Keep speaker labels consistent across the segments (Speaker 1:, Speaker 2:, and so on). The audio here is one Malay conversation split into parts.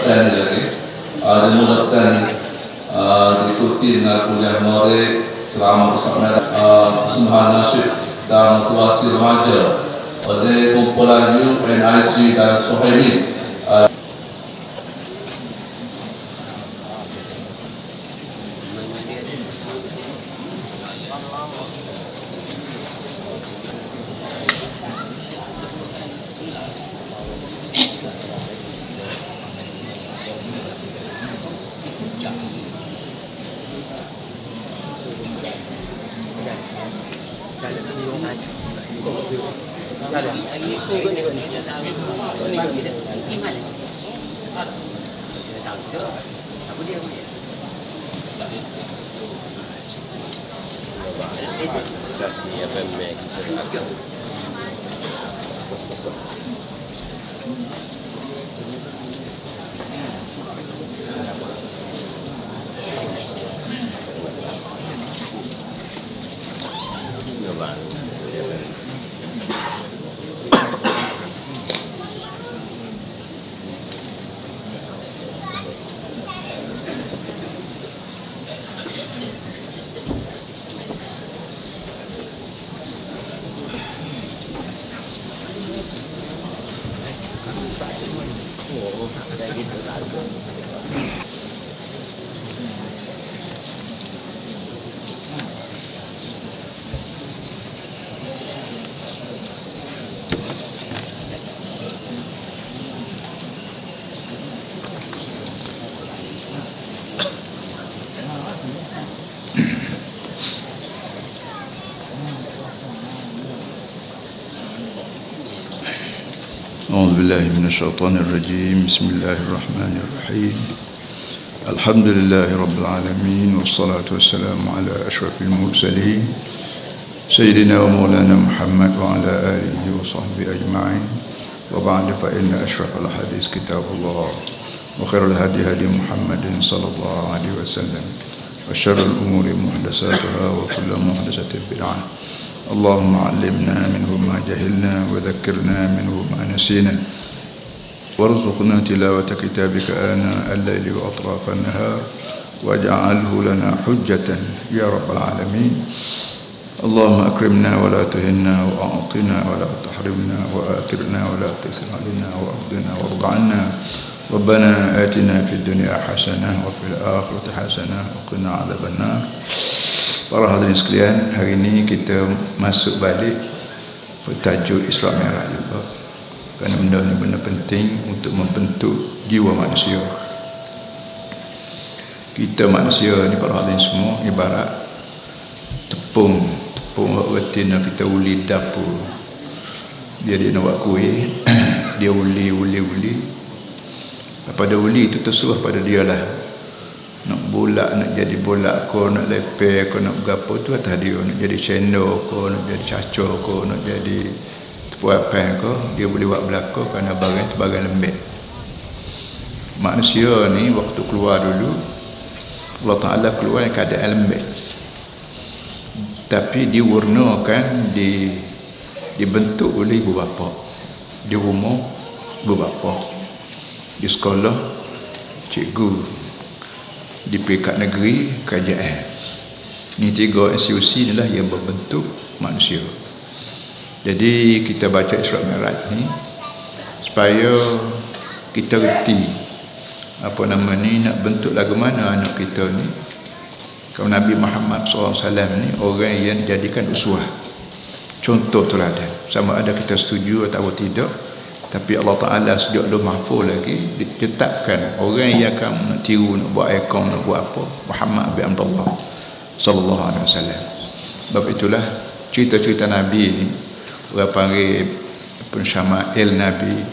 Speaker 1: Kapten lagi. Dimudahkan diikuti dengan kuliah Norek selama persembahan nasyid dan motivasi remaja oleh kumpulan UNIC dan Suhaimi.
Speaker 2: أعوذ بالله من الشيطان الرجيم. بسم الله الرحمن الرحيم. الحمد لله رب العالمين، والصلاة والسلام على أشرف المرسلين سيدنا ومولانا محمد وعلى آله وصحبه أجمعين. وبعد، فإن أشرف الحديث كتاب الله، وخير الهدي هدي محمد صلى الله عليه وسلم، وشر الأمور محدثاتها، وكل محدثة بدعة. اللهم علمنا منه ما جهلنا، وذكرنا منه ما نسينا، وارزقنا تلاوة كتابك آناء الليل وأطراف النهار، واجعله لنا حجة يا رب العالمين. اللهم أكرمنا ولا تهنا، وأعطنا ولا تحرمنا، وآثرنا ولا تسر علينا، وأرضنا وارض عنا. ربنا آتنا في الدنيا حسنة وفي الآخرة حسنة وقنا عذاب النار. Para hadirin sekalian, hari ini kita masuk balik tajuk Isra Mi'raj juga, kerana benda ni benda penting untuk membentuk jiwa manusia. Kita manusia ni, para hadirin semua, ibarat tepung reti nak kita uli dapur. Dia nak buat kuih, dia uli. Pada uli itu terserah pada dia lah. Nak bolak, nak jadi bolak ko, nak lepeh ko, nak berapa tu atas dia. Nak jadi cendol ko, nak jadi cacor ko, nak jadi tepuapan ko, dia boleh buat belakang kerana barang tu barang lembek. Manusia ni waktu keluar dulu, Allah Ta'ala keluar yang keadaan lembek, tapi diwarnakan, dibentuk oleh ibu bapa. Di rumah ibu bapa, di sekolah cikgu, di peringkat negeri kerajaan. Ini tiga institusi inilah yang membentuk manusia. Jadi kita baca Isra Mi'raj ni supaya kita reti nak bentuk lagu mana anak kita ni. Kalau Nabi Muhammad SAW ni orang yang dijadikan uswah, contoh teladan, sama ada kita setuju atau tidak. Tapi Allah Ta'ala sejak Lauh Mahfuz lagi ditetapkan orang yang akan nak tiru, nak buat ikon, nak buat apa, Muhammad bin Abdullah sallallahu alaihi wasallam. Sebab itulah cerita-cerita Nabi ni, orang panggil pensyama'il Nabi,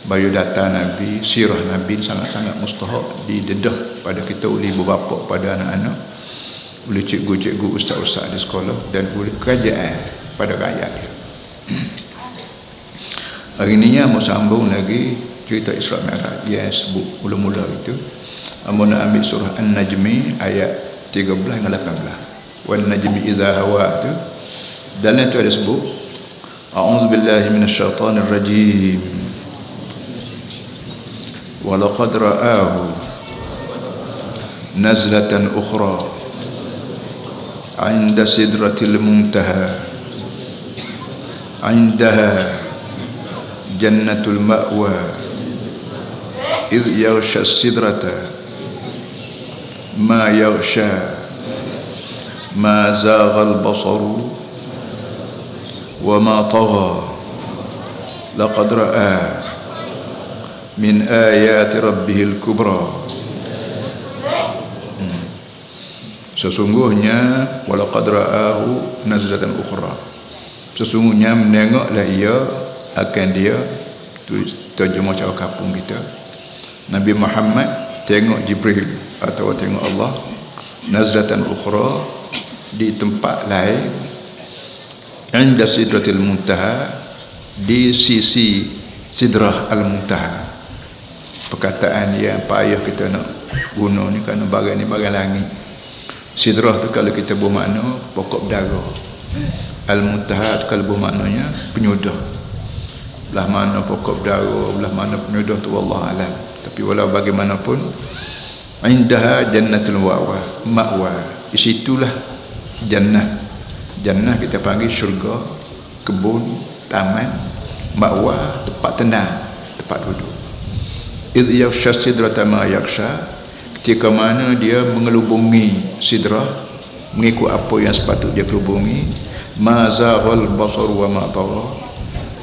Speaker 2: biodata Nabi, sirah Nabi, sangat-sangat mustahak didedah pada kita oleh ibu bapa, pada anak-anak, oleh cikgu-cikgu, ustaz-ustaz di sekolah, dan oleh kerajaan pada rakyat dia. Hari ini mau sambung lagi cerita Isra Mi'raj yang sebut mula-mula itu. Amo nak ambil surah An-Najmi ayat 13 hingga 18. Wan najmi idza hawa tu. Dalam itu ada sebut A'udzubillahi minasyaitonir rajim. walaqad ra'ahu nazlatan ukhra 'inda sidratil muntaha 'indaha jannatul ma'wa idh yaghsha sidrata ma yaghsha ma zagha al-basaru wa ma tagha laqad ra'a min ayati rabbihil kubra. Sesungguhnya walaqad ra'ahu nazlatan ukhra, sesungguhnya menengoklah ia akan dia. Tu terjemah cara kampung kita. Nabi Muhammad tengok Jibril atau tengok Allah nazlatan ukhra, di tempat lain, inda sidratil muntaha, di sisi sidrah al-muntaha. Perkataan yang payah kita nak guna ni kerana bagai ni bagai langit. Sidrah tu kalau kita bermakna pokok berdarah, al-muntaha tu kalau bermaknanya penyudah. Belah mana pokok berdarah, belah mana penyudah tu wallah alam. Tapi walau bagaimanapun, indaha jannatul ma'wa, di situlah jannah. Jannah kita panggil syurga, kebun, taman. Ma'wa tempat tenang, tempat duduk. Idh yaghsha sidrata ma yaghsha, ketika mana dia mengelubungi sidrah, mengikut apa yang sepatutnya dia kelubungi. Ma zaghal basaru wa ma tagha,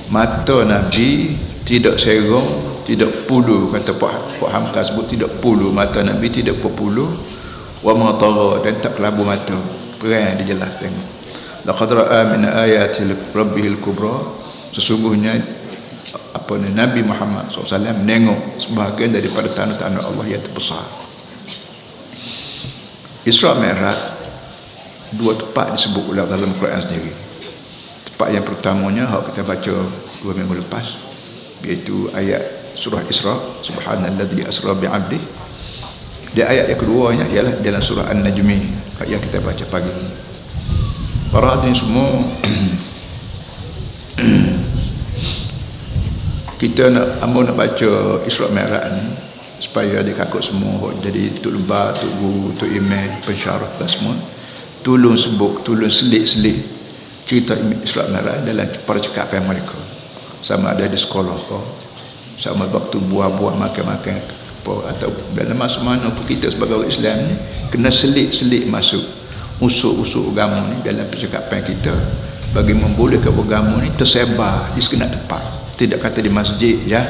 Speaker 2: mata Nabi tidak serong, tidak pulu. Kata Pak Hamka sebut tidak pulu, mata Nabi tidak berpulu. Wa ma tagha, dan tak kelabu mata. Perang dia jelas tengok. Laqad ra'a min ayati rabbihil kubra, sesungguhnya Nabi Muhammad SAW menengok sebahagian daripada tanda-tanda Allah yang terbesar. Isra Mi'raj, dua tempat disebut dalam Quran sendiri. Tempat yang pertamanya hak kita baca 2 minggu lepas, iaitu ayat surah Isra, subhanalladzi asra bi'abdi. Di ayat yang keduanya ialah dalam surah An-Najmi yang kita baca pagi ini. Para hadirin semua, kita nak baca Isra Mi'raj ni supaya dikakut semua, jadi tok lebar, tok guru, tok imam, pensyarah dan semua tolong sebut, tolong selit-selit cerita Isra Mi'raj dalam percakapan mereka, sama ada di sekolah ke, sama waktu buah-buah makan-makan atau dalam masa mana pun kita sebagai orang Islam ni kena selit-selit masuk unsur-unsur agama ni dalam percakapan kita, bagi membolehkan agama ni tersebar di segenap tempat. Tidak kata di masjid ya,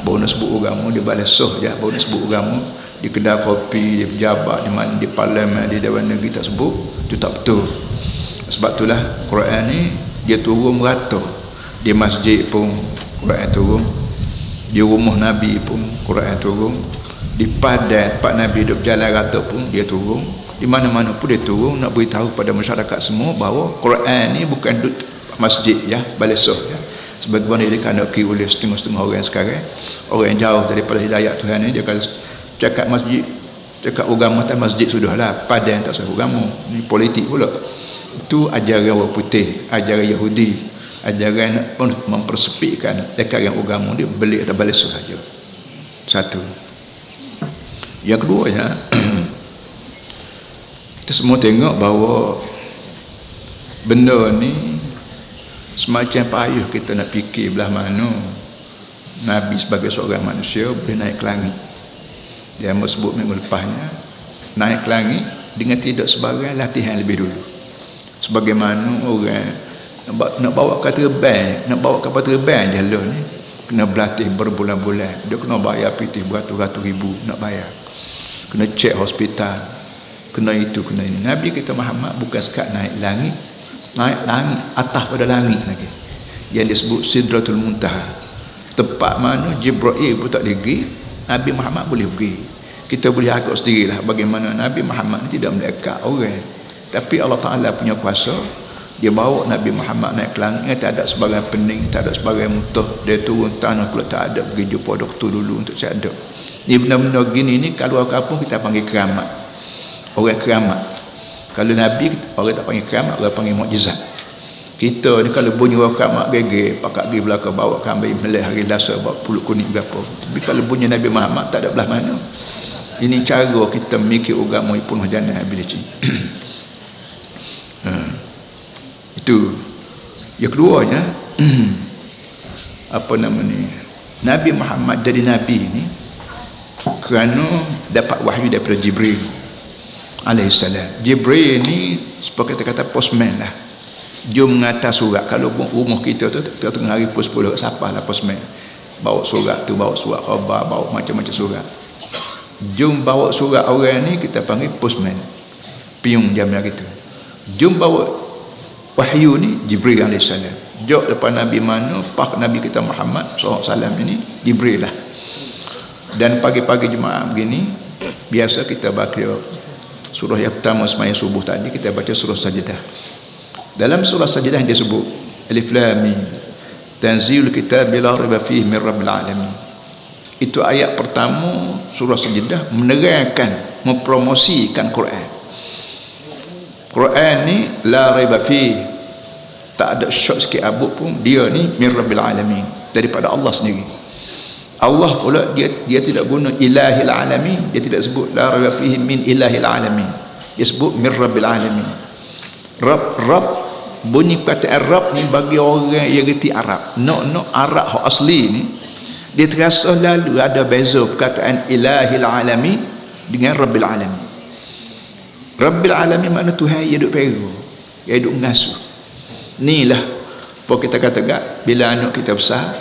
Speaker 2: baru nak sebut agama, di balai soh ya, baru nak sebut agama, di kedai kopi, di pejabat, di mana, di parlimen, di Dewan Negeri tak sebut, itu tak betul. Sebab itulah Quran ni dia turun merata. Di masjid pun Quran turun, di rumah Nabi pun Quran turun, di padan tempat Nabi duduk berjalan rata pun dia turun, di mana-mana pun dia turun, nak beritahu pada masyarakat semua bahawa Quran ni bukan duduk masjid ya, balai soh ya. Sebagaimana dia dikandaki oleh setengah-setengah orang sekarang, orang yang jauh daripada hidayah Tuhan ni, dia kalau cakap masjid, cakap agama tak masjid sudahlah, padan tak sah agama, ni politik pula. Itu ajaran orang putih, ajaran Yahudi, ajaran pun mempersepitkan dekat yang agama dia beli atau balai soh saja. Satu. Yang keduanya, kita semua tengok bahawa benda ni semacam payah kita nak fikir belah mana Nabi sebagai seorang manusia boleh naik ke langit. Dia mau sebut minggu lepasnya, naik ke langit dengan tidak sebagai latihan lebih dulu. Sebagaimana orang nak bawa kapal terbang jalan ni, kena berlatih berbulan-bulan. Dia kena bayar PT beratus-ratus ribu nak bayar, kena cek hospital, kena itu, kena ini. Nabi kita Muhammad bukan sekat naik langit, atas pada langit lagi, yang disebut Sidratul Muntaha, tempat mana Jibril pun tak pergi, Nabi Muhammad boleh pergi. Kita boleh agak sendirilah bagaimana Nabi Muhammad tidak melekat orang, tapi Allah Ta'ala punya kuasa, dia bawa Nabi Muhammad naik ke langit. Tak ada sebagai pening, tak ada sebagai muntah, dia turun tanah pula tak ada, pergi jumpa doktor dulu untuk saya ada. Ni benda-benda gini ni kalau kampung kita panggil keramat, orang keramat. Kalau Nabi orang tak panggil keramat, orang panggil mukjizat. Kita ni kalau bunyi wakam mak gege pakak pergi belakang bawa kambing melih hari Selasa bawa pulut kuning gapo. Tapi kalau bunyi Nabi Muhammad tak ada belah mana. Ini cara kita mikir agama pun jangan ability. Itu yang keduanya apa nama ni, Nabi Muhammad jadi Nabi ni kerana dapat wahyu daripada Jibril alaihissalam. Jibril ni seperti kata postman lah, jom mengantar surat. Kalau rumah kita tu tengah hari pukul 10 siapa lah postman, bawa surat tu, bawa surat khabar, bawa macam-macam surat. Jom bawa surat orang ni kita panggil postman, piung jam gitu. Jom bawa wahyu ni Jibril alaihissalam. Jok depan Nabi mana, pak Nabi kita Muhammad SAW ini Jibril lah. Dan pagi-pagi Jumaat begini biasa kita baca surah yang pertama sembahyang subuh tadi, kita baca surah Sajdah. Dalam surah Sajdah dia sebut Alif Lam Mim Tanzilul Kitab la raiba fihi min Rabbil Alamin. Itu ayat pertama surah Sajdah menerangkan, mempromosikan Quran. Quran ni la raiba fihi, tak ada syok sikit abuk pun, dia ni min Rabbil Alamin, daripada Allah sendiri. Allah pula dia tidak guna ilahil alamin, dia tidak sebut la raiba fihi min ilahil alamin, dia sebut min Rabbil Alamin. Rabb bunyi perkataan Rabb ni bagi orang yang reti Arab, no Arab hak asli ni dia terasa lalu ada beza perkataan ilahil alamin dengan Rabbil Alamin. Rabbil Alamin makna Tuhan yang duk peru, yang duk mengasuh. Inilah apa kita kata bila anak kita besar,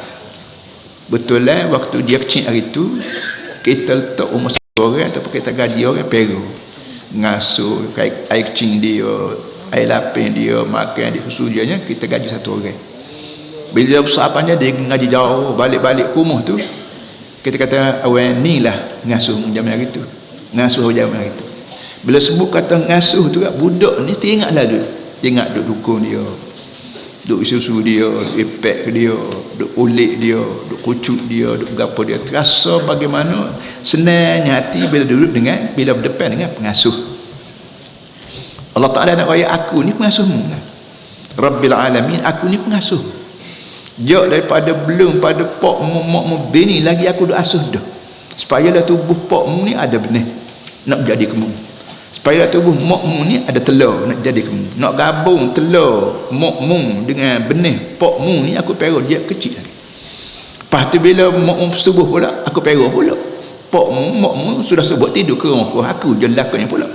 Speaker 2: betul lah waktu dia kecil hari tu kita letak umur orang ataupun kita gaji orang peru, ngasuh air kecing dia, air lapin dia, makan dia, susunya kita gaji satu orang. Bila besar apanya dia ngaji jauh, balik-balik rumah tu kita kata awak ni lah ngasuh zaman hari tu, ngasuh zaman hari tu. Bila sebut kata ngasuh tu, budak ni teringatlah dia ingat duk dukung dia, duk susu dia, duk epek dia, duk ulik dia, duk kucuk dia, duk gapo dia. Terasa bagaimana senangnya hati bila duduk dengan, bila berdepan dengan pengasuh. Allah Ta'ala nak kaya aku ni pengasuhmu lah. Rabbil Alamin, aku ni pengasuh. Jauh daripada belum pada pok mu bini lagi aku duk asuh dah, supaya lah tubuh pokmu ni ada benih nak jadi kemu, supaya tubuh mokmu ni ada telur nak jadi kemu, nak gabung telur mokmu dengan benih pokmu ni aku perah dia kecil lagi. Lepas tu bila mokmu setubuh pula aku perah pula mokmu sudah sebut tidur ke rumah aku je lakunya pula.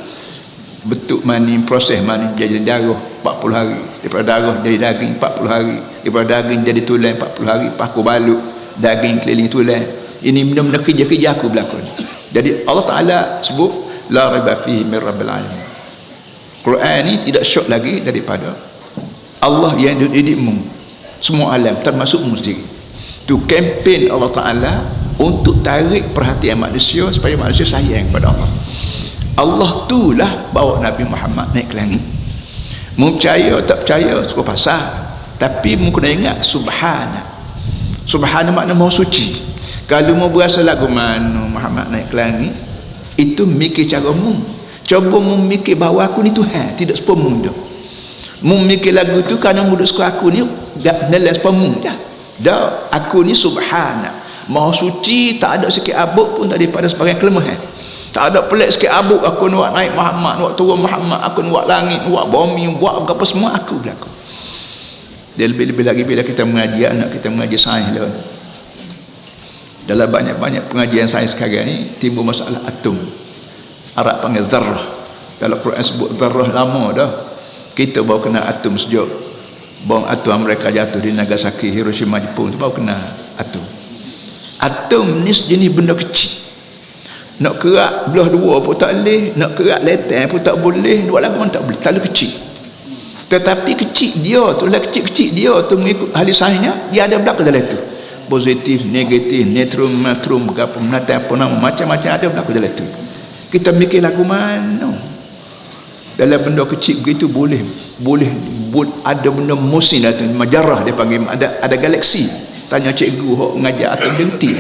Speaker 2: Bentuk mani, proses mani jadi darah 40 hari, daripada darah jadi daging 40 hari, daripada daging jadi tulang 40 hari, paku balut daging keliling tulang. Ini benda-benda kerja-kerja aku berlaku. Jadi Allah Ta'ala sebut la raiba fihi min Rabbil Alamin. Quran ni tidak syok lagi daripada Allah yang dididikmu semua alam termasukmu sendiri. Tu kempen Allah Ta'ala untuk tarik perhatian manusia supaya manusia sayang kepada Allah. Allah tu lah bawa Nabi Muhammad naik ke langit. Mu percaya tak percaya suka pasal, tapi mu kena ingat subhana. Subhana makna maha suci. Kalau mu berasa lagu mana Muhammad naik ke langit, itu mikir cara mu. Cuba mu mikir bahawa aku ni Tuhan, tidak sepa mu dah. Mu mikir lagu tu kerana mu duk suka aku ni tak nilai sepa mu dah. Dah, aku ni subhana, maha suci, tak ada sikit abuk pun daripada sebagian kelemahan. Tak ada pelik sikit abuk aku nak naik Muhammad, nak turun Muhammad, aku nak buat langit, buat bumi, buat apa semua aku berlaku. Dia lebih-lebih lagi bila kita mengaji anak kita mengaji sains lah. Dalam banyak-banyak pengajian sains sekarang ni timbul masalah atom. Arab panggil zarrah. Dalam Quran sebut zarrah lama dah. Kita baru kenal atom sejak bom atom Amerika jatuh di Nagasaki, Hiroshima, Jepun tu baru kenal atom. Atom ni sejenis benda kecil. Nak kerak belah dua pun tak boleh, nak kerak letan pun tak boleh, dua lagu pun tak boleh, terlalu kecil. Tetapi kecil dia tu lah, kecil-kecil dia tu mengikut ahli sainsnya, dia ada belakang dalam tu. Positif, negatif, neutron, matrum, apa menatang apa nama, macam-macam ada belakang dalam tu. Kita mikir lagu mana? Dalam benda kecil begitu boleh ada benda musim dah tu, majarah dia panggil, ada galaksi. Tanya cikgu hok mengajar atau dia reti.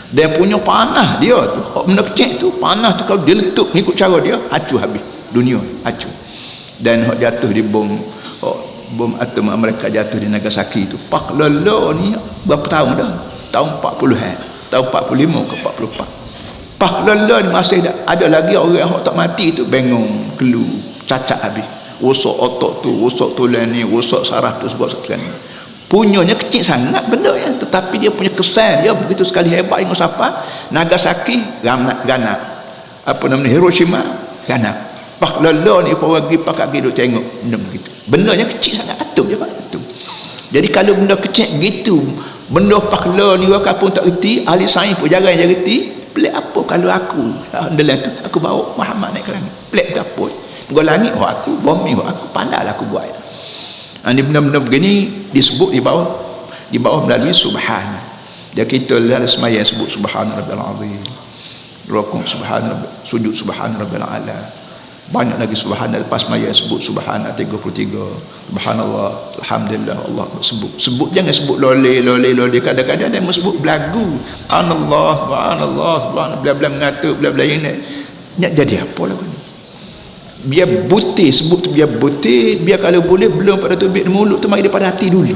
Speaker 2: Dia punya panah dia tu, benda kecil tu, panah tu kalau dia letup ikut cara dia, hancur habis dunia, hancur. Dan hok jatuh di bom bom atom Amerika jatuh di Nagasaki itu. Pak Lolo ni berapa tahun dah? Tahun 40-an. Tahun 45 ke 44. Pak Lolo ni masih ada lagi orang yang tak mati tu bengong, kelu, cacat habis. Rosak otak tu, rosak tulang ni, rosak saraf tu sebab sekian. Punyanya kecil sangat benda yang, tetapi dia punya kesan dia begitu sekali hebat. Ingat siapa? Nagasaki ganap. Apa namanya, Hiroshima ganap. Pak Lolo ni orang pergi pakat pergi duk tengok benda begitu. Bendanya kecil sangat, atom je Pak, atom. Jadi kalau benda kecil gitu, benda Pak Lolo ni orang pun tak reti, ahli sains pun jarang je reti. Pelik apa kalau aku dalam tu aku bawa Muhammad naik ke langit. Pelik tak apa. Pergi langit aku, bumi aku, pandailah aku buat. Ini benda-benda begini disebut di bawah melalui subhan. Dia kita dalam sembahyang sebut subhan rabbil azim, rukuk subhan rabbil, sujud subhan rabbil ala. Banyak lagi subhan lepas sembahyang sebut subhan 33. Subhanallah, alhamdulillah, Allah sebut jangan sebut lole. Kadang-kadang dia sebut belagu. Subhanallah, bla-bla mengatur, bla-bla ini. Nak jadi apa lagu ni? Biar butir, sebut tu biar butir, biar kalau boleh belum pada tubik di mulut tu mari daripada hati dulu.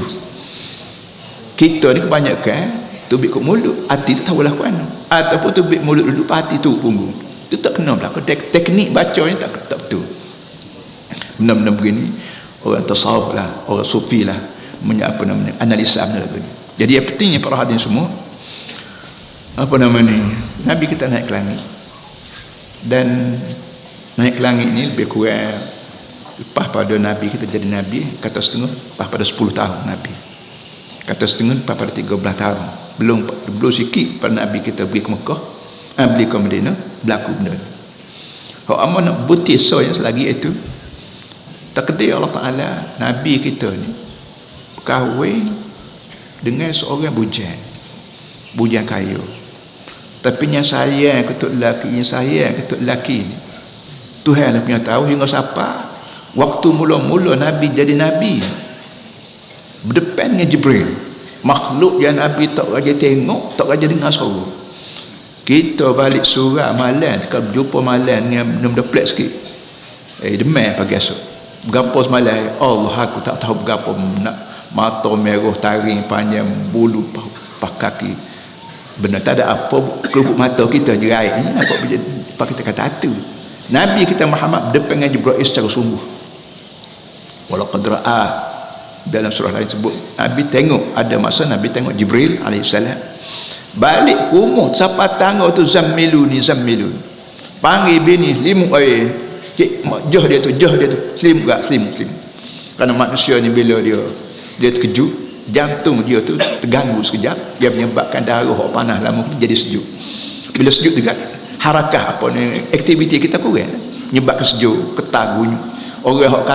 Speaker 2: Kita ni kebanyakan tubik ke mulut, hati tu tahulah ke mana. Ataupun tubik mulut dulu, hati tu punggung. Itu tak kena berlaku. Teknik bacanya tak betul. Benda-benda begini orang tasawuf lah, orang sufi lah analisa benda lagu ni. Jadi yang pentingnya para hadirin semua, Nabi kita naik ke langit, dan naik ke langit ni lebih kurang lepas pada Nabi kita jadi Nabi, kata setengah lepas pada 10 tahun Nabi, kata setengah lepas pada 13 tahun, belum sikit pada Nabi kita pergi ke Mekah, beli ke Madinah, berlaku benda ni. Kalau amat nak butir so yang selagi itu takdir Allah Ta'ala, Nabi kita ni kahwin dengan seorang bujang kayu, tapi yang sayang ketuk lelaki ni Tuhan lah punya tahu hingga siapa. Waktu mula-mula Nabi jadi Nabi berdepan dengan Jibril, makhluk yang Nabi tak raja tengok, tak raja dengar suara. Kita balik surah malam, kalau jumpa malam dengan benda plek sikit, demam pagi esok berapa semalam, Allah aku tak tahu berapa nak mata merah, taring panjang, bulu kaki, benda tak ada apa, kelubuk mata kita jerai ni apa kita kata hatu. Nabi kita Muhammad berdepan dengan Jibril secara sungguh. Walaqad ra'a, dalam surah lain sebut Nabi tengok, ada masa Nabi tengok Jibril alaihissalam balik rumah siapa tangga tu, zammiluni panggil bini limuk air, jah dia tu selim. Kerana manusia ni bila dia terkejut, jantung dia tu terganggu sekejap, dia menyebabkan darah panas lama jadi sejuk. Bila sejuk juga harakah aktiviti kita kurang, menyebabkan sejuk, ketar bunyi. Orang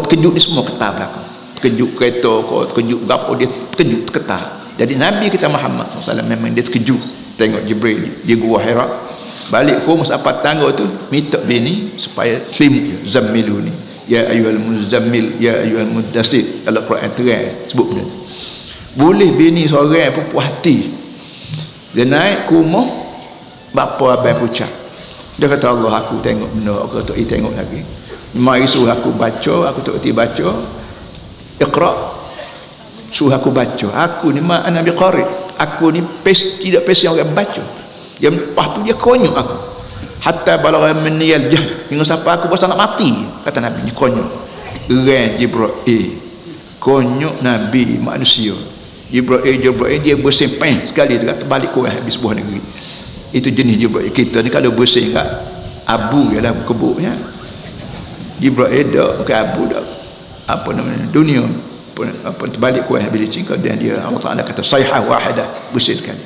Speaker 2: terkejut ni semua ketar belakang, terkejut kereta terkejut berapa, dia terkejut ketar. Jadi Nabi kita Muhammad SAW memang dia terkejut tengok Jibril di gua Hira. Balik rumah apa tangga tu minta bini supaya selimut, zammiluni ya ayyuhal muzammil ya ayyuhal muddassir. Dalam Quran terang sebut benda. Boleh bini seorang pun puas hati, dia naik ke rumah bapa abang pucat, dia kata Allah aku tengok benda, aku tak tengok lagi, mari suruh aku baca, aku tak reti baca, iqra, suruh aku baca. Aku ni ma'ana biqari, aku ni tidak yang orang baca. Yang lepas tu dia konyol aku hatta balagha minni al-jahl, hingga sampai aku berasa nak mati, kata Nabi ni konyol. Geran Jibril konyol Nabi manusia. Jibril dia bersin pen sekali dekat terbalik kurang habis sebuah negeri. Itu jenis Jibril kita ni, kalau bersin kat abu ialah kebuknya. Jibril dak bukan abu dak, apa namanya, dunia apa terbalik kurang habis cingkau, dan dia Allah Taala kata sayhah wahidah, bersih sekali.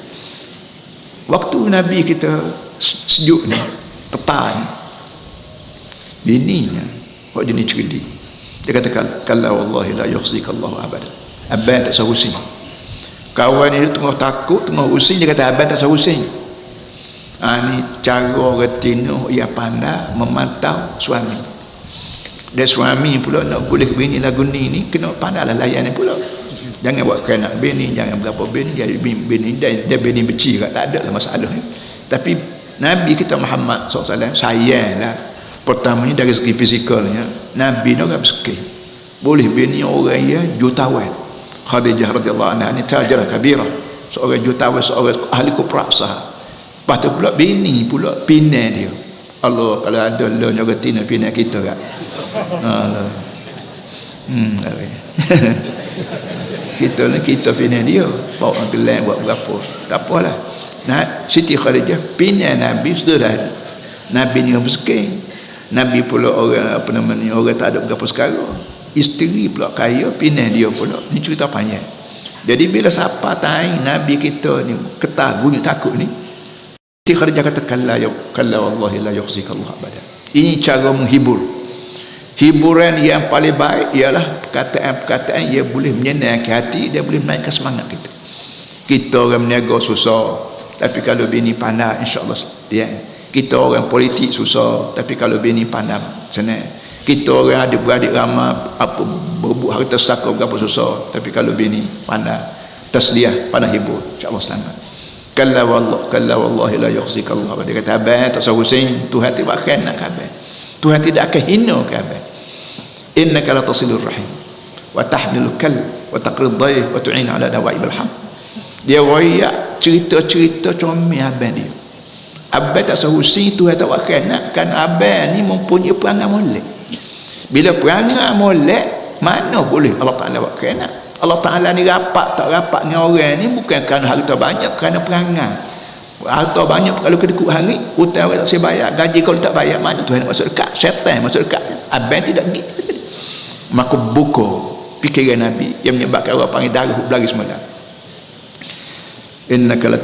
Speaker 2: Waktu Nabi kita sejuk ni, tetan bininya buat jenis cerdik, dia kata kalla wallahi la yukhzika Allah abada, abang tak sahusing. Kawan ni tengah takut, tengah using, dia kata abang tak sahusing. Ni cara orang tino yang pandai memantau suami. Dan suami pula nak boleh bini lagu ni kena pandailah layan ni pula. Jangan buat kena bini, jangan berapa bini, jadi bini dan dia bini benci kat, tak ada lah masalah ni. Tapi Nabi kita Muhammad SAW sayanglah, pertamanya dari segi fizikalnya Nabi ni orang miskin, boleh bini orang yang jutawan. Khadijah radhiyallahu anha ni tajirah kabirah, seorang jutawan, seorang ahli kopra lepas tu pula bini pula pinai dia. Allah, kalau ada lo nyoga tina pinai kita kan. kita pinai dia, bawa gelang buat berapa, tak apalah. Nah, Siti Khadijah pinai Nabi sudah. Nabi ni miskin, Nabi pula orang apa namanya, orang tak ada berapa sekarang, isteri pula kaya, pinai dia pula. Ni cerita panjang. Jadi bila siapa tahu Nabi kita ni ketagun takut ni, Siti Khadijah kata kalla wallahi la yukhzikallahu abada. Ini cara menghibur. Hiburan yang paling baik ialah perkataan-perkataan yang boleh menyenangkan hati, dia boleh menaikkan semangat kita. Kita orang berniaga susah, tapi kalau bini pandai insya-Allah ya. Kita orang politik susah, tapi kalau bini pandai senang. Kita orang ada beradik ramai, apa berebut harta saka berapa susah, tapi kalau bini pandai tasliah, pandai hibur, insya-Allah selamat. Kalla wallahi la yukhzikallahu. Dia kata abang tak usah pusing, Tuhan tidak akan nak abang, Tuhan tidak akan hina abang. Innaka la tasilur rahim wa tahmilul kal wa taqrid dhaif wa tu'in ala dawaibil ham. Dia royak cerita-cerita comel abang dia. Abang tak usah pusing, Tuhan tak akan nak, kan abang ni mempunyai perangai molek. Bila perangai molek, mana boleh Allah Ta'ala buat kena. Allah Ta'ala ni rapat tak rapat dengan orang ni bukan kerana harta banyak, kerana perangai. Harta banyak kalau kedekut hari, hutang tak saya bayar, gaji kalau tak bayar, mana Tuhan nak masuk dekat, syaitan masuk dekat. Abang tidak gitu. Maka buka fikiran Nabi yang menyebabkan orang panggil darah berlari semalam. Innaka la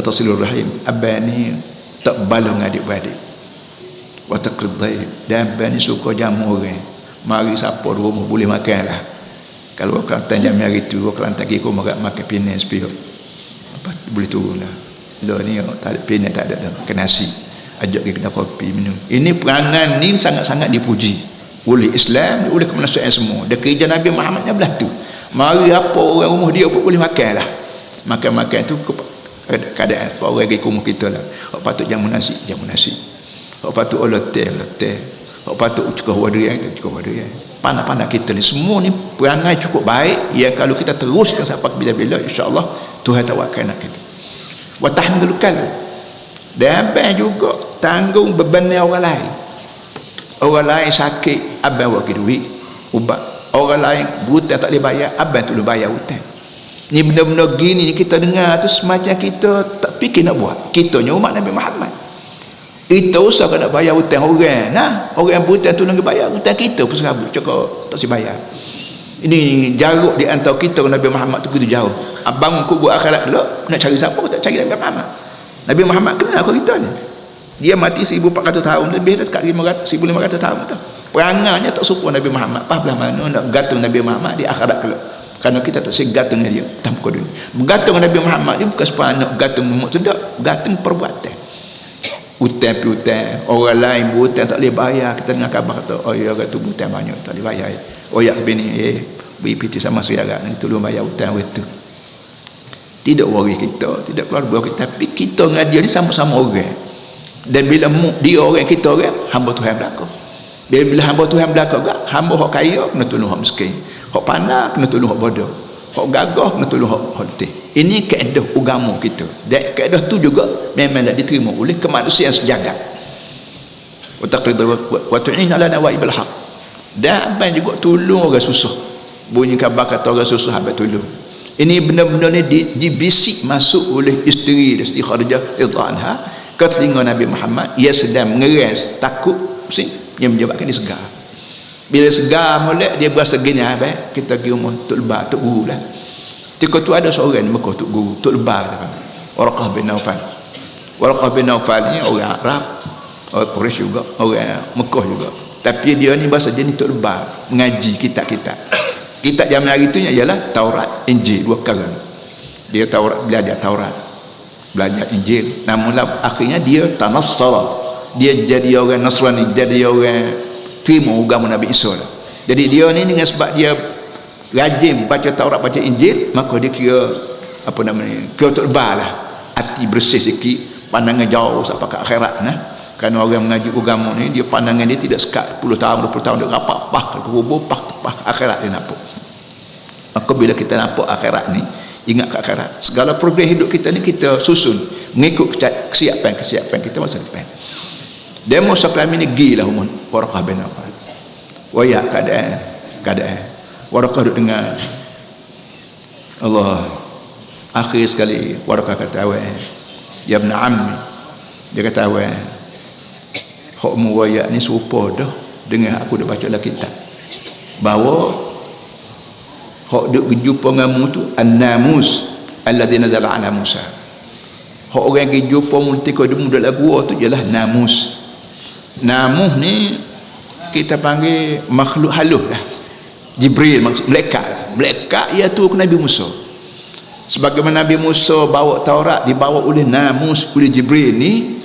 Speaker 2: tasilur rahim. Abang ni tak balong adik-beradik. Wa taqrid dhaif. Dan abang ni suka jamu orang. Mari siapa di rumah boleh makan lah. Kalau Kelantan jam hari tu, Kelantan pergi rumah makan pinai sepihak, apa boleh turun lah. Dah ni tak ada pinai, tak ada dah, makan nasi, ajak pergi kedai kopi minum. Ini perangai ni sangat-sangat dipuji oleh Islam, oleh kemanusiaan semua. Dia kerja Nabi Muhammad belah tu. Mari apa orang rumah dia pun boleh makan lah. Makan-makan tu keadaan orang pergi rumah kita lah. Hak patut jamu nasi, hak patut teh. Hak patut cukup wadrian, cukup wadrian. Pandai-pandai kita ni semua ni perangai cukup baik yang kalau kita teruskan sampai bila-bila, insya-Allah Tuhan tawarkan nak kita. Wa tahmilul kal. Dan abang juga tanggung beban orang lain. Orang lain sakit, abang bagi duit ubat. Orang lain hutang tak boleh bayar, abang tu boleh bayar hutang. Ni benda-benda gini kita dengar tu semacam kita tak fikir nak buat. Kita ni umat Nabi Muhammad. Kita usah nak bayar hutang orang. Nah, orang hutang tu nak bayar hutang kita pun serabut cakap tak si bayar. Ini jarak di antara kita dengan Nabi Muhammad tu begitu jauh. Abang kubur akhirat kelak nak cari siapa tak cari Nabi Muhammad. Nabi Muhammad kenal kau kita ni. Dia mati 1400 tahun lebih dah, dekat 1500 tahun dah. Perangainya tak serupa Nabi Muhammad. Apa belah mana nak gantung Nabi Muhammad di akhirat kelak. Kerana kita tak segantung dengan dia tanpa dunia. Bergantung dengan Nabi Muhammad dia bukan supaya nak gantung memuk tu tak, gantung perbuatan. Hutang piutang, orang lain hutang tak boleh bayar, kita dengar khabar kata oh ya orang tu hutang banyak tak boleh bayar. Oh ya bini beri piti sama saudara ni tolong bayar hutang itu. Tidak worry kita, tidak keluarga kita, tapi kita dengan dia ni sama-sama orang. Dan bila dia orang, kita orang, hamba Tuhan belaka. Bila hamba Tuhan belaka gak, hamba hak kaya kena tolong hak miskin. Hak pandai kena tolong hak bodoh. Hak gagah kena tolong hak letih. Ini kaedah agama kita. Dan kaedah tu juga memanglah diterima oleh kemanusiaan sejagat. Wa taqrid wa tu'in ala nawaibil haq. Dan abang juga tolong orang susah. Bunyi khabar kata orang susah abang tolong. Ini benda-benda ni dibisik masuk oleh isteri Khadijah radhiyallahu anha ke telinga Nabi Muhammad. Ia sedang mengeras, takut, pusing, yang menyebabkan dia segar. Bila segar molek dia berasa gini abang, kita pergi rumah Tok Lebar, Tok Guru lah. Ketika tu ada seorang di Mekah, Tok Guru, Tok Lebar kata. Waraqah bin Naufal. Waraqah bin Naufal ni orang Arab, orang Quraisy juga, orang Mekah juga. Tapi dia ni bahasa dia ni Tok Lebar, mengaji kitab-kitab. Kitab zaman hari tu ialah Taurat, Injil, dua perkara. Dia belajar Taurat, belajar Injil. Namun akhirnya dia tanassara. Dia jadi orang Nasrani, jadi orang terima agama Nabi Isa lah. Jadi dia ni dengan sebab dia rajin baca Taurat, baca Injil, maka dia kira apa namanya, kira Tok Lebar lah, hati bersih sikit, pandangan jauh sampai ke akhirat nah. Kerana orang mengaji agama ni, dia pandangan dia tidak sekat 10 tahun 20 tahun dia rapat ke kubur akhirat dia nampak. Maka bila kita nampak akhirat ni, ingat ke akhirat. Segala program hidup kita ni kita susun mengikut kesiapan kita masa depan. Demo sekelam ini gilah umum Warakah bin Nawfal. Wayak keadaan. Warakah duduk dengar Allah. Akhir sekali Warakah kata awak, ya ibn ammi, dia kata awak, hukmu wayak ni serupa dah dengan aku dah baca dalam kitab, bahawa hak duk berjumpa dengan mu tu an-namus alladhi nazala ala Musa. Hak orang yang jumpa mu ketika demu dalam gua tu ialah namus. Namus ni kita panggil makhluk halus lah. Jibril maksud malaikat ia tu ke Nabi Musa. Sebagaimana Nabi Musa bawa Taurat dibawa oleh namus oleh Jibril ni,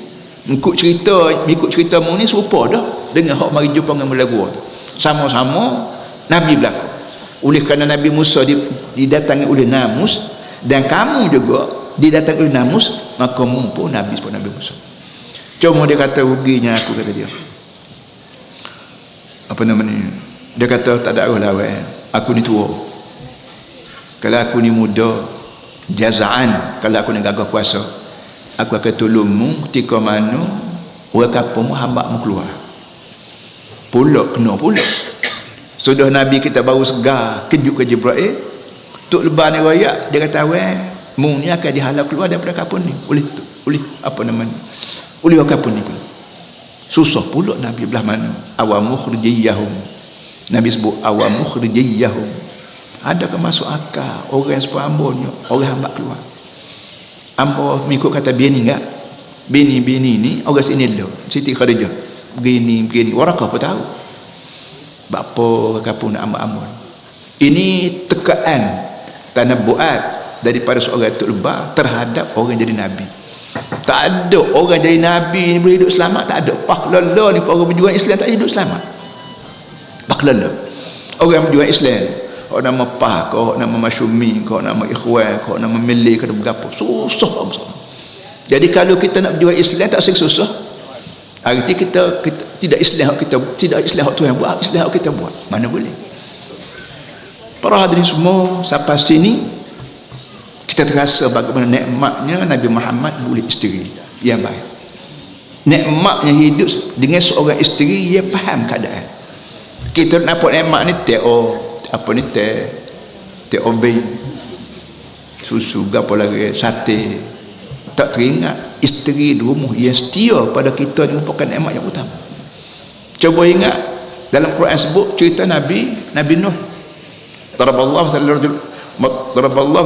Speaker 2: ikut cerita mu ni serupa dah dengan hak mari jumpa dengan dalam gua tu. Sama-sama Nabi berlaku. Oleh kerana Nabi Musa didatangi oleh namus dan kamu juga didatangi oleh namus, maka kamu pun Nabi seperti Nabi Musa. Cuma dia kata ruginya aku, kata dia. Apa namanya? Dia kata tak ada arah lawan. Aku ni tua. Kalau aku ni muda, jazaan, kalau aku ni gagah kuasa, aku akan tolongmu ketika mana orang kampungmu hamba-mu keluar. Pulak kena pulak. Sudah Nabi kita baru segar kejut ke Jibril, tok lebar ni royak, dia kata awak mu ni akan dihalau keluar daripada kampung ni oleh apa namanya, oleh orang kampung ni pun. Susah pula Nabi belah mana awam mukhrijiyahum. Nabi sebut awam mukhrijiyahum. Adakah masuk akal orang yang sepuluh ambonnya orang hamba keluar? Ambo mengikut kata bini enggak? Bini ni orang sini dulu, Siti Khadijah begini Warakah apa tahu bapa kampung nak ambon. Ini tekaan tanabbuat daripada seorang Tok Lebah terhadap orang jadi nabi. Tak ada orang jadi nabi ni boleh hidup selamat, tak ada. Paklala ni orang berjuang Islam tak hidup selamat. Paklala orang berjuang Islam, orang nama Pah, kau nama Masyumi, kau nama Ikhwan, kau nama Milli, kau berapa susah. Jadi kalau kita nak berjuang Islam tak susah. Arti kita tidak Islam hak Tuhan buat, Islam hak kita buat. Mana boleh. Para hadirin semua, sampai sini kita terasa bagaimana nikmatnya Nabi Muhammad boleh isteri yang baik. Nikmatnya hidup dengan seorang isteri yang faham keadaan. Kita nak dapat nikmat ni teh obey, susu gapo lagi, sate. Tak teringat isteri di rumah yang setia pada kita ni merupakan nikmat yang utama. Cuba ingat dalam Quran sebut cerita Nabi Nuh. Daraballahu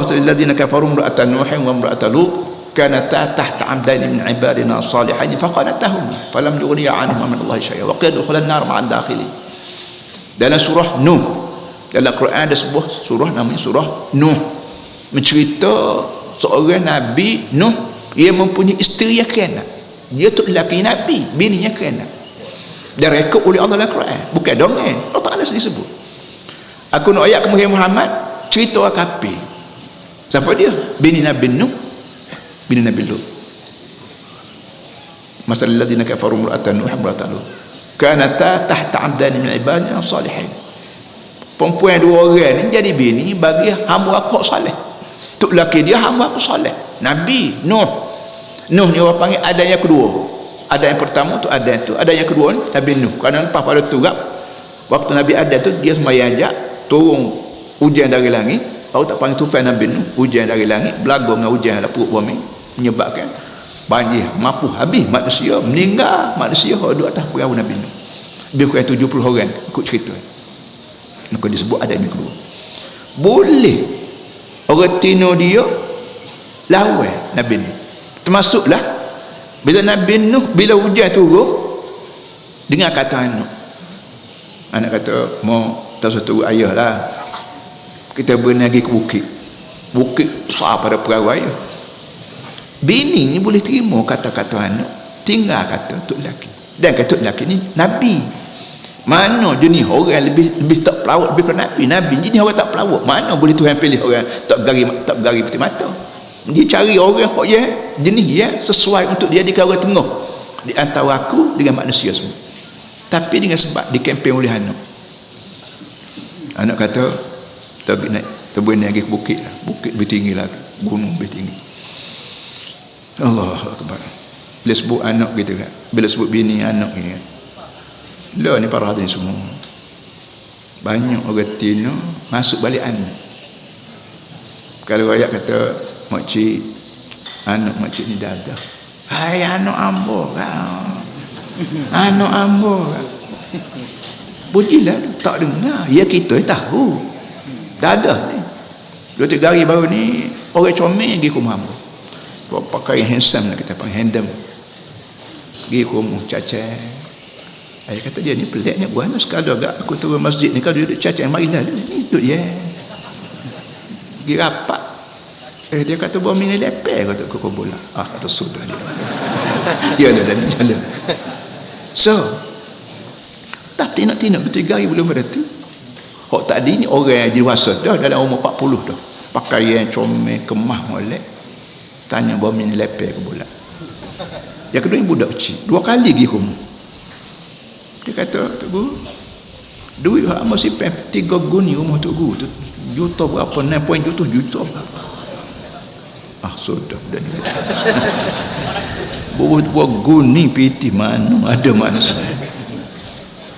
Speaker 2: lilladzina kafaru imra'atan nuhin wa imra'atan lut kanata tahta 'abdain min 'ibadina salihin faqanatahum falam yughniya 'anhum min Allah syai'a wa qila udkhulan nar ma'ad dakhilin. Dalam surah Nuh, dalam Quran ada sebuah surah namanya surah Nuh, mencerita seorang Nabi Nuh. Dia mempunyai isteri yang kena. Dia tu lelaki Nabi, bini yang kena. Dan rekod oleh Allah dalam Quran. Bukan dongeng. Allah Ta'ala sendiri sebut. Aku nak ayat ke Muhammad, cerita orang kafir. Siapa dia? Bini Nabi Nuh, bini Nabi Lut. Masalul ladzina kafaru imra'atan Nuh wa imra'atan Lut kanata tahta 'abdan min 'ibadina salihin. Perempuan dua orang ni jadi bini bagi hamba aku soleh. Tok lelaki dia hamba aku soleh. Nabi Nuh ni orang panggil ada yang kedua. Ada yang pertama tu ada yang kedua ni Nabi Nuh. Kerana lepas pada turap waktu Nabi ada tu dia sembahyang ajak turun hujan dari langit. Tahu tak panggil tufan Nabi Nuh, hujan dari langit berlagu dengan hujan dalam perut bumi menyebabkan banjir mampu habis manusia, meninggal manusia duduk atas perahu Nabi Nuh. Lebih kurang 70 orang ikut cerita. Maka disebut ada yang kedua. Boleh orang tino dia lawan Nabi Nuh. Termasuklah bila Nabi Nuh bila hujan turun dengan kata anak kata mau tak satu ayah lah kita bernagi ke bukit besar pada perahu ayah. Bini ni boleh terima kata-kata anak, tinggal kata tok lelaki. Dan kata tok lelaki ni Nabi. Mana jenis orang lebih tak pelawak lebih daripada Nabi jenis orang tak pelawak. Mana boleh Tuhan pilih orang tak bergari peti mata. Dia cari orang yang jenis yang sesuai untuk dia di kawasan tengah di antara aku dengan manusia semua. Tapi dengan sebab dikempen oleh anak. Anak kata tak naik terbuai lagi ke bukit lah. Bukit lebih tinggi lagi, gunung lebih tinggi. Allahu akbar. Bila sebut anak gitu kan, bila sebut bini anak ni kan, lah ni para hadirin semua, banyak orang Tino masuk balik anak. Kalau ayat kata makcik, anak makcik ni dah ada. Hai anak ambo kan, anak ambo kan. Pujilah tak dengar. Ya kita tahu dah ada ni. 2-3 hari baru ni orang comel pergi ke rumah ambo. Pakai handsome lah, kita panggil handem. Pergi ke rumah caca. Ayah kata dia ni peliknya buana sekali agak aku turun masjid ni kalau duduk caca marilah ni duduk ya. Pergi rapat. Dia kata bawa mini lepel kata kau bola. Kata sudah dia. Dia ada dan jalan. So tak tindak-tindak 2-3 hari belum berhenti. Hak tadi ni orang yang dewasa dah dalam umur 40 dah. Pakaian comel, kemah molek. Tanya bawa mini lepel ke bola. Yang kedua ni budak kecil. 2 kali pergi rumah. Dia kata, Tok Guru, duit hak masih 3 guni rumah Tok Guru tu. Juta berapa? 6 juta berapa? Sudah dah ni. Buat guni piti mana? Ada mana sana.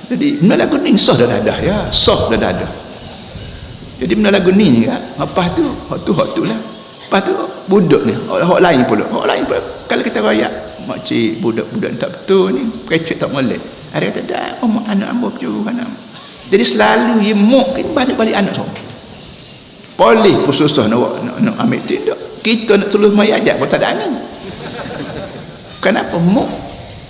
Speaker 2: Jadi benda lagu ni sah dah ada ya, sah dah ada. Jadi benda lagu ni kan, lepas tu hak tu lah. Lepas tu budak ni, hak lain pula. Kalau kita rayak makcik budak-budak tak betul ni, kecek tak molek. Ada kata dah, anak ambo curu anak. Jadi selalu ye mok balik-balik anak semua. Polis pun susah nak ambil tindak. Kita nak tolong mayat ajak pun tak ada angin. Kenapa mok?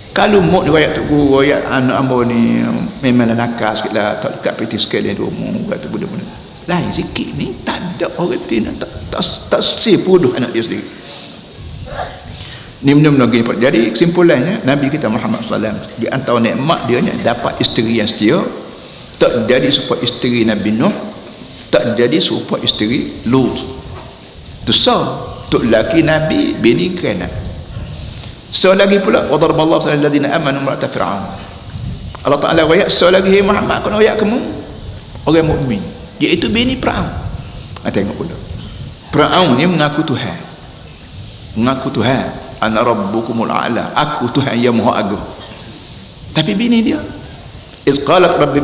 Speaker 2: Kalau mok ni rakyat tu guru rakyat anak ambo ni memanglah nakal sikit lah, tak dekat piti sekali dia umur kata budak-budak lain sikit ni tak ada orang tina tak sepuduh anak dia sendiri. Ni benda-benda gini. Jadi kesimpulannya Nabi kita Muhammad SAW di antara nikmat dia dapat isteri yang setia, tak jadi serupa isteri Nabi Nuh, tak jadi serupa isteri Lut. Tu tok laki Nabi bini kena. So lagi pula wadarballahu salal ladina amanu ma'ata fir'aun. Allah Taala ayat so lagi Muhammad kena ayat kamu orang mukmin iaitu bini Firaun. Tengok pula. Firaun ni mengaku Tuhan. Ana rabbukumul a'la. Aku Tuhan yang Maha Agung. Tapi bini dia iz qalat rabbi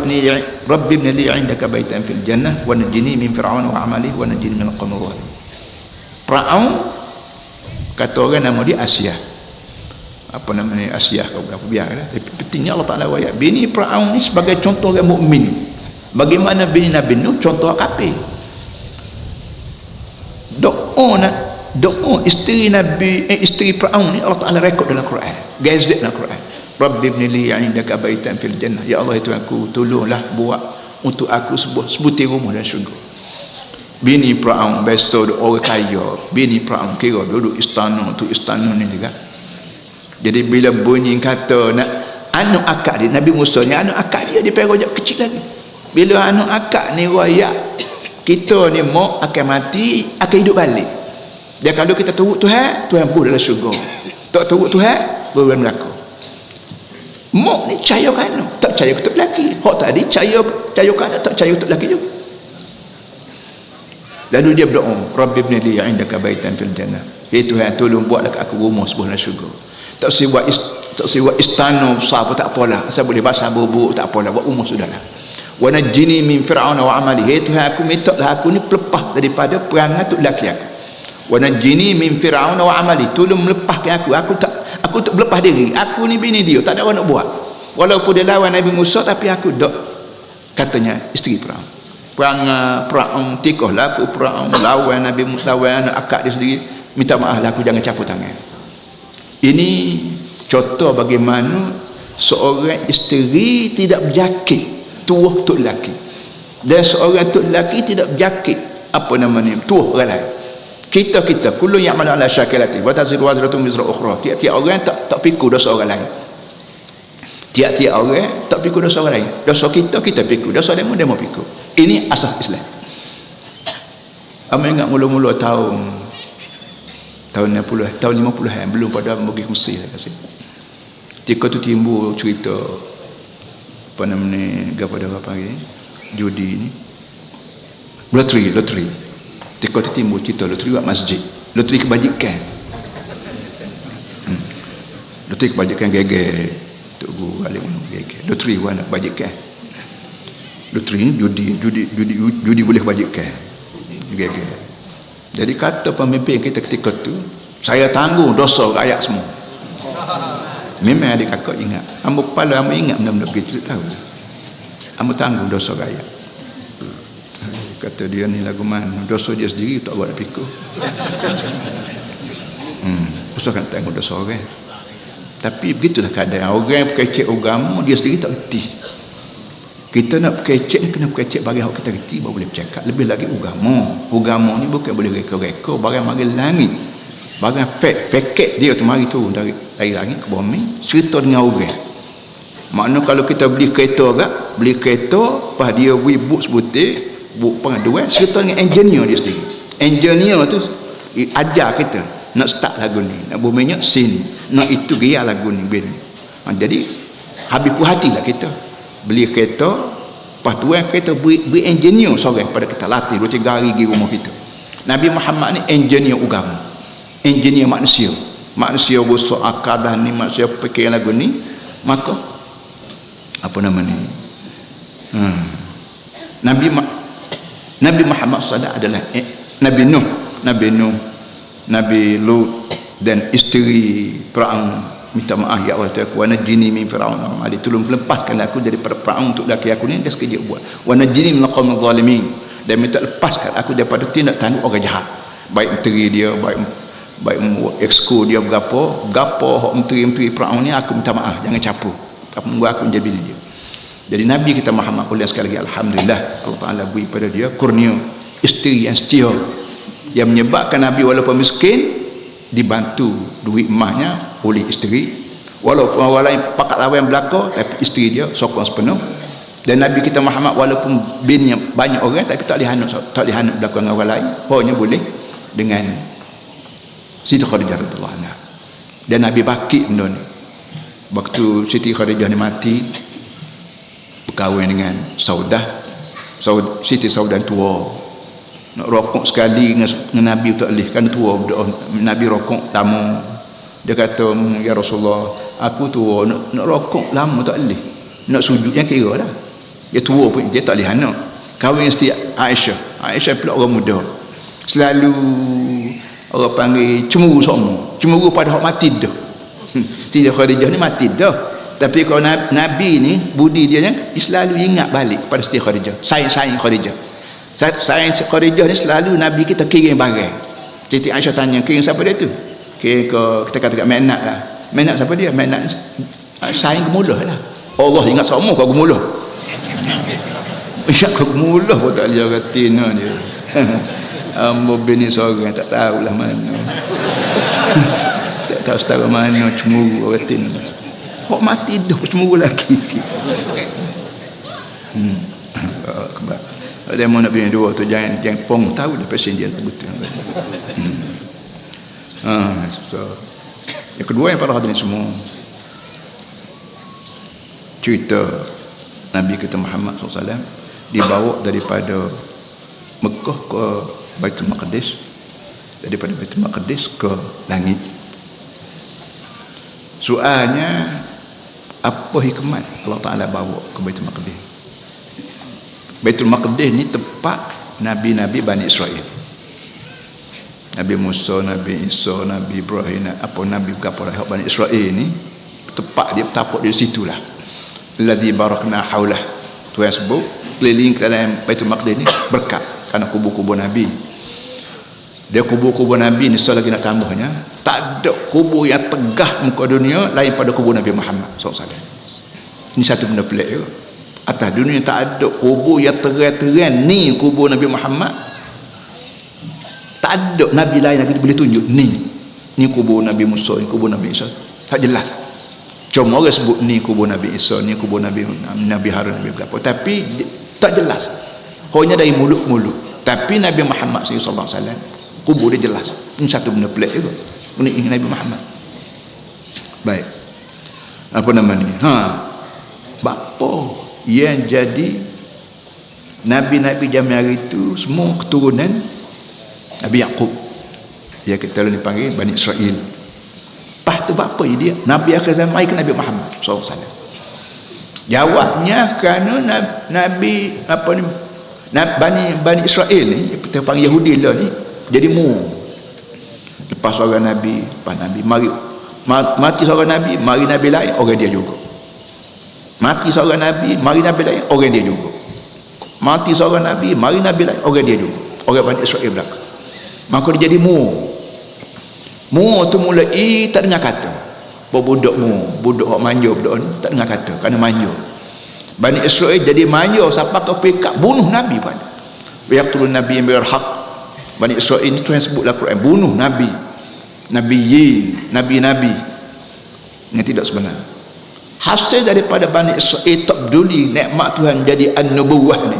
Speaker 2: ibn li 'indaka baitan fil jannah wa najini min fir'aun wa 'amalihi wa najini min al-qawmi adh-dhalimin. Firaun kata orang nama dia Asia. Apa namanya Asyah kau berapa biarlah, tapi pentingnya Allah Taala ayat bini Firaun ni sebagai contoh orang mukmin. Bagaimana bini Nabi Nuh contoh kafir. Doa isteri Nabi isteri Firaun ni Allah Taala rekod dalam Quran, gazet dalam Quran. Rabbi ibnili 'indaka baitan fil jannah. Ya Allah itu aku tolonglah buat untuk aku sebuah sebutir rumah dalam syurga. Bini Firaun biasa orang kaya, bini Firaun kira duduk istana tu istana ni juga. Jadi bila bunyi kata nak anak akak dia, Nabi Musa ni anak akak dia perojak kecil lagi. Bila anak akak ni royak kita ni mak akan mati, akan hidup balik. Dan kalau kita turut Tuhan pun dalam syurga. Tak turut Tuhan baru neraka. Mak ni percaya ke anak, tak percaya ke tok lelaki. Hak tadi percaya ke anak, tak percaya ke tok lelaki juga. Lalu dia berdoa, Rabbi ibnili 'indaka baitan fil jannah. Ya Tuhan, tolong buatlah aku rumah sebuah dalam syurga. Tak sewa istana besar pun tak apalah, asal boleh basah buruk tak apalah, buat umur sudahlah. Wa najini min fir'auna wa 'amalihi. Tuhan, aku mintalah aku ni pelepah daripada perangai tok lelaki aku. Wa najini min fir'auna wa 'amalihi. Tolong melepaskan aku tak berlepas diri. Aku ni bini dia, tak ada orang nak buat. Walaupun dia lawan Nabi Musa tapi aku dak katanya isteri Firaun. Perangai Firaun tikahlah aku Firaun lawan Nabi Musa, lawan anak akak dia sendiri. Minta maaf lah, aku jangan capur tangan. Ini contoh bagaimana seorang isteri tidak berjakit tuah tok lelaki, dan seorang tok lelaki tidak berjakit apa namanya tuah orang lain. Kita kullu ya'malu ala syakilati wa taziru wazratun wizra ukhra. Tiap-tiap orang tak pikul dosa orang lain. Tiap-tiap orang tak pikul dosa orang lain. Dosa kita pikul, dosa demo pikul. Ini asas Islam. Amal ingat mula-mula tahun 60, tahun 50-an belum pada pergi ke Mesir kasi. Ketika tu timbul cerita apa namanya kepada apa hari judi ni. loteri. Tiko tu timbul cerita loteri buat masjid, loteri kebajikan. Loteri kebajikan geger. Tok guru alim geger. Loteri buat nak kebajikan. Loteri ni judi boleh kebajikan. Geger. Jadi kata pemimpin kita ketika tu, saya tanggung dosa rakyat semua. Memang adik kakak ingat. Hamba kepala hamba ingat benda-benda begitu tahu. Hamba tanggung dosa rakyat. Kata dia ni lagu mana? Dosa dia sendiri tak buat fikir. Dosa kan tanggung dosa orang. Tapi begitulah keadaan. Orang yang berkecek agama dia sendiri tak reti. Kita nak berkecek ni kena berkecek bagi hak kita reti baru boleh bercakap. Lebih lagi agama. Agama ni bukan boleh reka-reka barang mari langit. Barang paket dia tu mari turun dari langit ke bumi cerita dengan orang. Makna kalau kita beli kereta agak, beli kereta pas dia beli buk sebutir, buk pengaduan, cerita dengan engineer dia sendiri. Engineer tu ajar kita nak start lagu ni, nak beri minyak sin, nak itu gear lagu ni ben. Jadi habis puas hatilah kita beli kereta, pas tuan kereta beri engineer seorang pada kita latih 2-3 hari pergi rumah kita. Nabi Muhammad ni engineer agama, engineer manusia busuk akal dah ni, manusia fikir lagu ni, maka apa nama ni, Nabi Muhammad SAW adalah Nabi Nuh, Nabi Lut dan isteri Firaun minta maaf, ya Allah aku wa najini min Firaun, Ali tolong lepaskan aku daripada Firaun untuk laki aku ni, dia sekejap buat wa najini min qaumil zalimin, dan minta lepaskan aku daripada tindak tanduk orang jahat, baik menteri dia, baik exco dia berapa hak menteri Firaun ni, aku minta maaf, jangan campur, apa membuat aku menjadi bini dia. Jadi Nabi kita Muhammad ulian sekali lagi, alhamdulillah Allah Taala beri pada dia kurnia isteri yang setia, yang menyebabkan Nabi walaupun miskin dibantu duit emasnya oleh isteri, walaupun orang lain pakat lawan belaka tapi isteri dia sokong sepenuh. Dan Nabi kita Muhammad walaupun binnya banyak orang tapi tak dihanut belaka dengan orang lain, hanya boleh dengan Siti Khadijah radhiyallahu anha. Dan Nabi baki benda ni waktu Siti Khadijah ni mati, berkahwin dengan Siti Saudah tua, nak rokok sekali dengan Nabi tak boleh kan, tua Nabi rokok lama. Dia kata, ya Rasulullah, aku tua nak rokok lama tak boleh, nak sujud yang kira lah, dia tua pun dia tak boleh anak. Kahwin Siti Aisyah pula orang muda, selalu orang panggil cemburu pada hak mati dah. Siti Khadijah ni mati dah, tapi kalau Nabi ni budi dia selalu ingat balik pada Siti Khadijah, sayang Khadijah. Sayang Khadijah ni selalu Nabi kita kirim barang. Siti Aisyah tanya, kirim siapa dia tu? Kirim ke, kita kata kat Menat lah. Menat siapa dia? Menat sayang Gemulah lah. Allah ingat sama kau Gemulah. Ingat kau Gemulah kau tak lihat katina dia. Ambo bini seorang tak tahulah mana. Tak tahu setara mana cemburu orang tin. Kok mati dah cemburu lagi. Dia mau nak bini dua tu jangan pong tahu dah pasien dia tak betul. So yang kedua yang para hadirin semua, cerita Nabi kita Muhammad SAW dibawa daripada Mekah ke Baitul Maqdis, daripada Baitul Maqdis ke langit. Soalnya apa hikmat Allah Ta'ala bawa ke Baitul Maqdis? Baitul Maqdis ni tempat Nabi-Nabi Bani Israel, Nabi Musa, Nabi Isa, Nabi Ibrahim, Nabi Bani Israel ni tempat dia tapak di situlah. Alladzi barakna haulah, Tuhan sebut keliling ke dalam Baitul Maqdis ni berkat kerana kubur-kubur Nabi. Dia kubur-kubur Nabi ni selagi nak tambahnya, tak ada kubur yang tegah muka dunia lain pada kubur Nabi Muhammad SAW. Ini satu benda pelik juga. Atas dunia tak ada kubur yang terang-terang ni kubur Nabi Muhammad. Tak ada Nabi lain lagi boleh tunjuk ni kubur Nabi Musa, ni kubur Nabi Isa. Tak jelas. Cuma orang sebut ni kubur Nabi Isa, ni kubur Nabi Harun, Nabi berapa, tapi tak jelas. Hanya dari mulut-mulut. Tapi Nabi Muhammad SAW kubur dia jelas. Ini satu benda pelik juga. Ini Nabi Muhammad. Baik. Apa nama ni? Bapa yang jadi Nabi-nabi zaman hari itu semua keturunan Nabi Yaqub. Dia kita lalu dipanggil Bani Israel. Lepas tu apa dia? Nabi akhir zaman ke Nabi Muhammad SAW. Jawabnya kerana Nabi apa ni, Bani Israel ni, kita panggil Yahudi lah ni, jadi lepas seorang Nabi, mari mati seorang Nabi, mari Nabi lain, orang dia juga. Mati seorang Nabi, mari Nabi lain, orang dia juga. Mati seorang Nabi, mari Nabi lain, orang dia juga. Orang Bani Israel belakang. Maka dia jadi tu mulai tak dengar kata. Budak hak manja, budak ni tak dengar kata kerana manja. Bani Israel jadi manja sampai ke pekat bunuh Nabi pun. Yaqtulun Nabi bil haq. Bani Israel ini Tuhan sebutlah Quran, bunuh Nabi. Nabi yang tidak sebenar. Hasil daripada Bani Israel tak peduli nikmat Tuhan jadi an-nubuwah ni.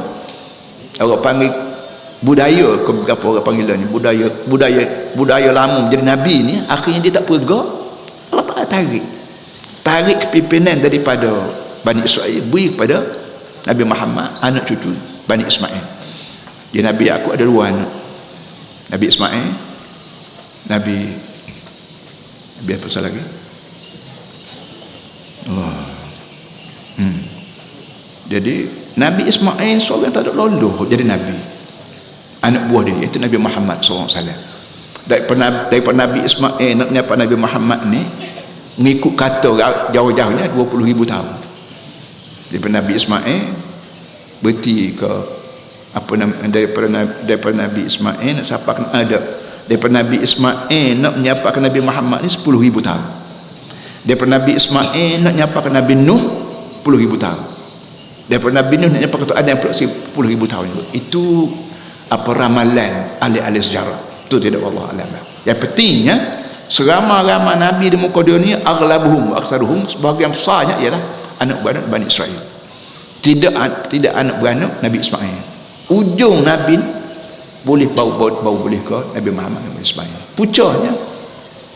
Speaker 2: Orang panggil budaya ke berapa orang panggilan ni, budaya lama menjadi nabi ni, akhirnya dia tak perga. Allah Taala tarik kepimpinan daripada Bani Israel beri kepada Nabi Muhammad, anak cucu Bani Ismail. Dia Nabi aku ada dua anak, Nabi Ismail, Nabi apa lagi? Jadi Nabi Ismail seorang tak ada loloh jadi Nabi, anak buah dia itu Nabi Muhammad SAW. Daripada Nabi Ismail nak menyapa Nabi Muhammad ni mengikut kata jauh-jauhnya 20,000 tahun. Daripada Nabi Ismail berarti ke apa nama, daripada Nabi Ismail nak siapa ada, daripada Nabi Ismail nak menyapakan Nabi Muhammad ni 10,000 tahun. Daripada Nabi Ismail nak menyapakan Nabi Nuh 10,000 tahun. Daripada Nabi Nuh nak menyapakan Adam 10,000 tahun juga. Itu apa ramalan ahli-ahli sejarah. Itu tidak wallahu alam. Yang pentingnya seramai-ramai Nabi di muka dunia, aghlabuhum aksaruhum, sebahagian besarnya ialah anak beranak Bani Israel. Tidak anak beranak Nabi Ismail. Ujung Nabi boleh bau boleh ke Nabi Muhammad Nabi Ismail. Pucanya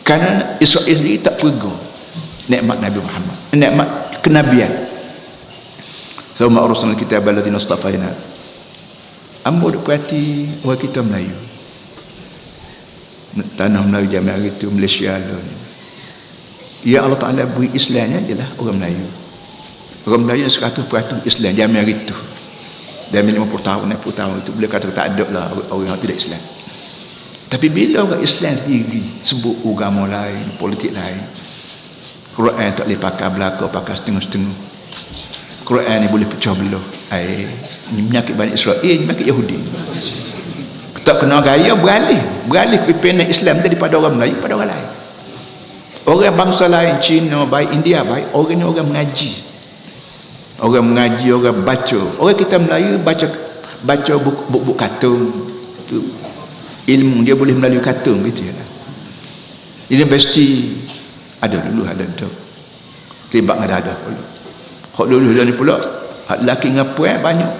Speaker 2: kerana Israel sendiri tak perga nikmat Nabi Muhammad, nikmat kenabian. Sama Rasulullah kita baladina istafaina. Ambo duk perhati orang kita Melayu. Tanah Melayu zaman hari itu Malaysia lah. Ya Allah Taala beri Islamnya ialah orang Melayu. Orang Melayu 100% Islam zaman hari itu. Dalam 50 tahun, 60 tahun itu boleh kata tak ada lah orang yang tidak Islam. Tapi bila orang Islam sendiri sebut agama lain, politik lain, Quran tak boleh pakai belaka, pakai setengah-setengah. Quran ni boleh pecah belah. Ini menyakit Bani Israel, menyakit Yahudi. Tak kena gaya beralih pimpinan Islam daripada orang Melayu pada orang lain. Orang bangsa lain, Cina baik, India baik, orang ni orang mengaji. Orang mengaji, orang baca. Orang kita Melayu baca buku katun. Ilmu dia boleh melalui katun gitu ya. Universiti ada tu. Tiba ada pula. Hak dulu ni pula, hak lelaki dengan puan banyak.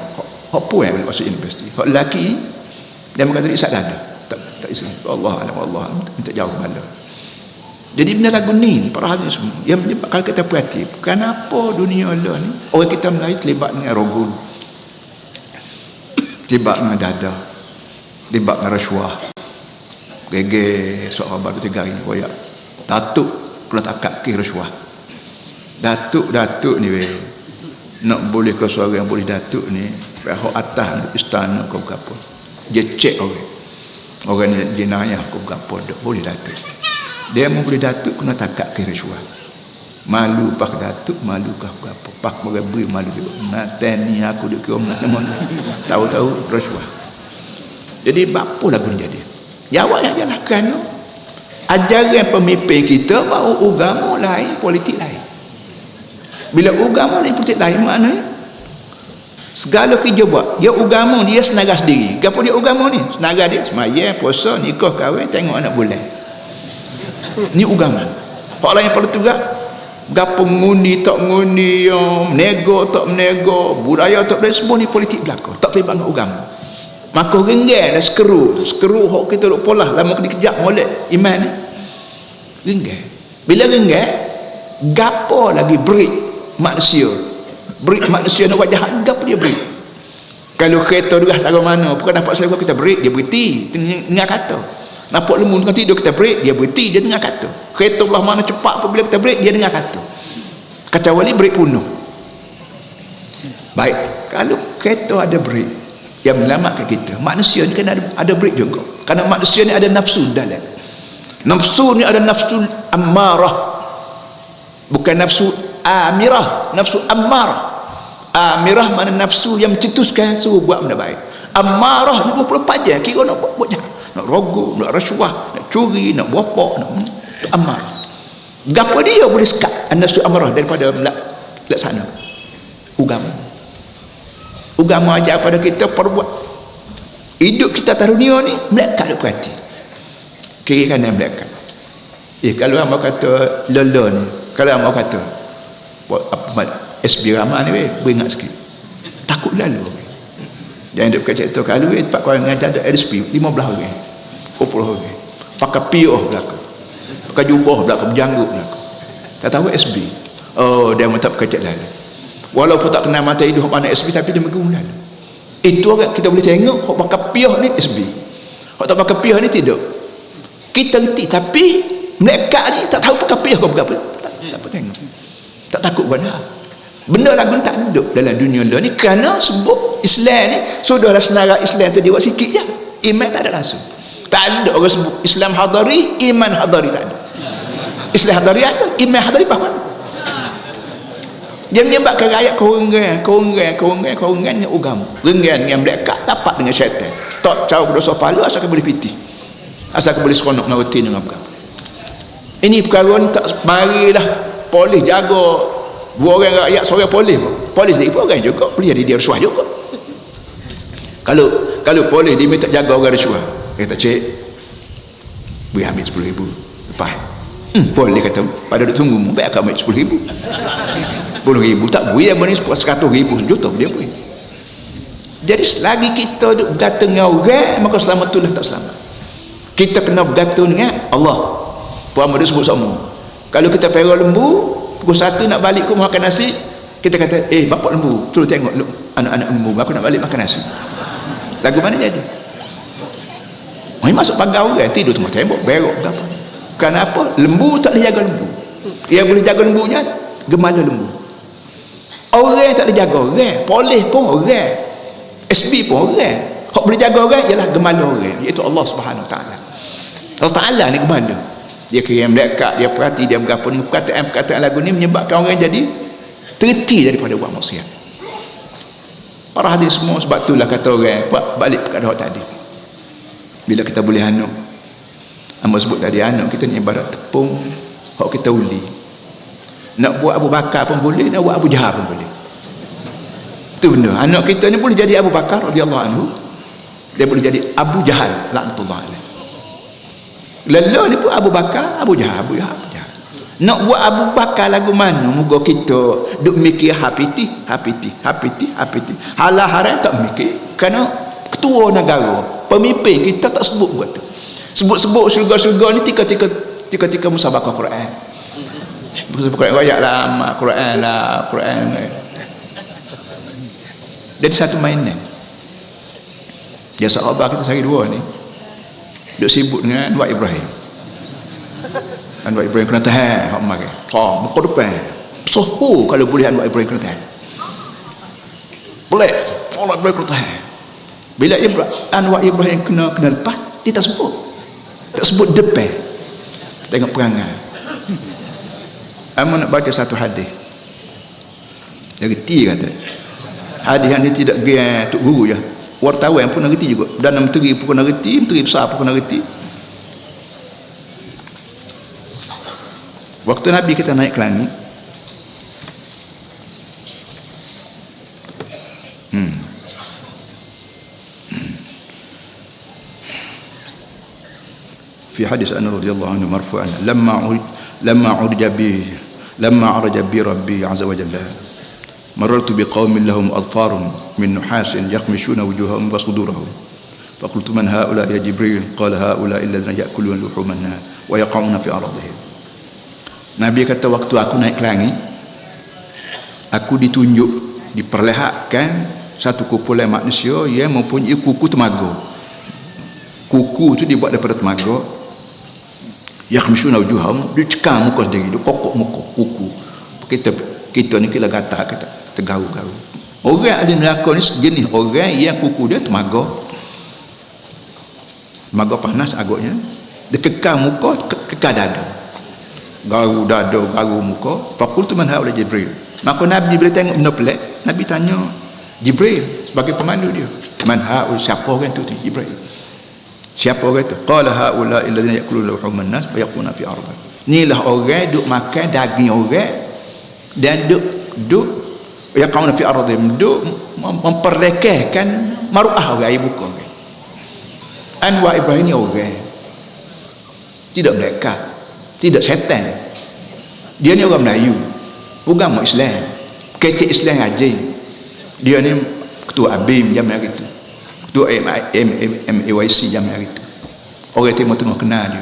Speaker 2: Hak puan boleh masuk universiti. Hak lelaki dia berkata isat ada. Tak isi. Allah minta jauh mana. Jadi benda lagu ni para hadirin semua yang kalau kita perhati kenapa dunia Allah ni orang kita Melayu terlibat dengan rogul, terlibat dengan dadah, terlibat dengan rasuah, gege soal baru 3 hari koyak datuk kena takak ke rasuah. Datuk ni nak boleh ke seorang yang boleh datuk ni pihak atas istana kau apa dia cek orang ni jenayah kau apa boleh datuk. Dia mau boleh datuk kena takak ke rasuah. Malu pak datuk, malu kah apa? Pak beri malu juga. Naten ni aku duk kira nak tahu-tahu rasuah. Jadi apa lagu ni jadi? Jawabnya ialah kerana ajaran pemimpin kita bahawa agama lain, politik lain. Bila agama lain, politik lain maknanya segala kerja buat dia agama dia senaga sendiri. Gapo dia agama ni? Senaga dia sembahyang, puasa, nikah, kahwin, tengok anak bulan. Ni agama. Hak lain pada tu gapo ngundi tak ngundi, menego tak menego, budaya tak boleh, semua ni politik belaka. Tak terlibat dengan agama. Maka renggan dah sekeru hak kita duk polah lama kena kejap molek iman ni. Renggan. Bila renggan gapo lagi break manusia nak wajah gapo dia break. Kalau kereta derah taruh mana, bukan nampak selera kita break, dia berhenti tengah kata. Nampak lembu tengah tidur kita break, dia berhenti, dia tengah kata. Kereta belah mana cepat apabila kita break, dia tengah kata. Kacau wali break penuh. Baik, kalau kereta ada break yang menyelamatkan kita, manusia ni kan ada break juga. Kerana manusia ni ada nafsu dalam. Nafsu ni ada nafsu ammarah, bukan nafsu amirah, nafsu ammarah. Amirah mana nafsu yang mencetuskan suruh buat benda baik. Ammarah 24 jam kira nak buat jahat, nak rogok, nak rasuah, nak curi, nak bopok, nak amarah. Gapo dia boleh sekat nafsu amarah daripada laksana? Agama ajar pada kita perbuat. Hidup kita atas dunia ni melekat duk perhati. Kiri kanan melekat. Kalau hamba kata lala ni, kalau hamba kata apa SB Rahman ni beringat sikit. Takut lalu. Jangan duk kacau tu kalau tempat kau ngajar ada SB 15 orang. 20 orang. Pakai pioh belaka. Pakai jubah belaka, berjanggut belaka. Tak tahu SB. Oh, dia tak kacau lalu. Walaupun tak kenal mata hidup mana SB tapi dia menggunakan. Itu orang kita boleh tengok hok pakai pioh ni SB. Hok tak pakai pioh ni tidak. Kita reti tapi mereka ni tak tahu pakai pioh ke apa. Tak tengok. Tak takut benda. Benda lagu ni tak ada dalam dunia lah ni kerana sebut Islam ni sudahlah senara Islam tu dia buat sikit je. Iman tak ada langsung. Tak ada orang sebut Islam hadari, iman hadari tak ada. Islam hadari ada, iman hadari bawah. Dia menyebabkan rakyat korungan dengan agama. Renggan dengan mereka dapat dengan syaitan. Tak jauh dosa pahala asalkan boleh piti. Asalkan boleh seronok dengan rutin dengan apa. Ini perkara ni tak marilah polis jaga. Dua orang rakyat seorang polis dia pun orang juga boleh jadi dia rasuah juga. Kalau polis dia minta jaga orang rasuah, dia kata cik boleh ambil 10,000 lepas polis kata pada duk tunggu baik akan ambil 10,000 10,000 tak boleh yang ni 100,000 juta dia boleh. Jadi selagi kita duk bergantung dengan orang maka selamat itulah tak selamat. Kita kena bergantung dengan Allah. Puan Muhammad sebut sama, kalau kita perah lembu pukul 1 nak balik ke makan nasi, kita kata bapak lembu terus tengok anak-anak lembu aku nak balik makan nasi. Lagu mana jadi? Masuk pagar orang tidur tengah tembok berok apa. Kenapa? Lembu tak boleh jaga lembu. Yang boleh jaga lembunya gemala lembu. Orang tak boleh jaga orang. Polis pun orang, SB pun orang. Hak boleh jaga orang ialah gemala orang, iaitu Allah Subhanahu Wa Taala. Allah Taala ni gemala. Dia kira melekat, dia perhati, dia berapa ni perkataan lagu ni menyebabkan orang jadi terhenti daripada buat maksiat. Para hadirin semua, sebab itulah kata orang buat balik perkara tadi. Bila kita boleh anak, amba sebut tadi anak kita ni ibarat tepung hak kita uli. Nak buat Abu Bakar pun boleh, nak buat Abu Jahal pun boleh. Itu benda. Anak kita ni boleh jadi Abu Bakar radhiyallahu anhu, dia boleh jadi Abu Jahal laknatullah alaih. Lalu ni pun Abu Bakar, Abu Jahal. Nak buat Abu Bakar lagu mana? Moga kita duk mikir hapiti. Halal haram tak mikir. Kerana ketua negara, pemimpin kita tak sebut buat tu. Sebut-sebut syurga-syurga ni tika musabaqah Quran. Quran ayat lama, Quran. Jadi satu mainan. Dia sahabat kita sehari dua ni duk sibuk dengan Anwar Ibrahim. Anwar Ibrahim kena tahan hak mari. Muka depan. Soho kalau boleh Anwar Ibrahim kena tahan. Boleh. Anwar Ibrahim kena tahan. Bila Anwar Ibrahim kena lepas, dia tak sebut. Tak sebut depan. Tengok perangai. Amun nak baca satu hadis. Dia reti kata. Hadis yang dia tidak gear tok guru je. Wartawan pun nak reti juga, dan menteri pun nak reti, menteri besar pun nak reti. Waktu Nabi kita naik ke langit, fi hadis Anas radhiyallahu anhu marfu'an lamma urja bi rabbi azza wa jalla marartu biqaumin lahum adfarun min nuhasin yaqmishuna wujuhahum wa sudurahum faqultu man haula ya Jibril qala haula alladhina ya'kuluna luhuman wa yaqauna fi aradihim. Nabi kata waktu aku naik ke langit, aku ditunjuk, diperlihatkan satu kumpulan manusia yang mempunyai kuku temaga. Kuku tu dibuat daripada temaga. Yakhmishuna wujuhahum, dia cekam muka sendiri, dia kokok muka kuku. Kita ni kira gatal, kita tergaru-garu. Orang ahli neraka ni sejenis orang yang kuku dia temaga. Temaga panas agaknya. Dia kekal muka, kekal dada. Garu dada, garu muka. Faqultu man haula Jibril. Maka Nabi bila tengok benda pelik, Nabi tanya Jibril sebagai pemandu dia. Man haula, siapa orang tu Jibril? Siapa orang tu? Qala haula alladhina ya'kuluna luhuman nas wa yaquna fi ardh. Inilah orang duk makan daging orang dan duk yaquna fi ardhim, duk memperlekehkan maruah orang, air buka orang. Anwar Ibrahim ni orang tidak melekat, tidak setan. Dia ni orang Melayu, agama Islam, kecik Islam haji. Dia ni ketua ABIM zaman hari tu, ketua MAYC zaman hari tu. Orang Timur Tengah kenal dia.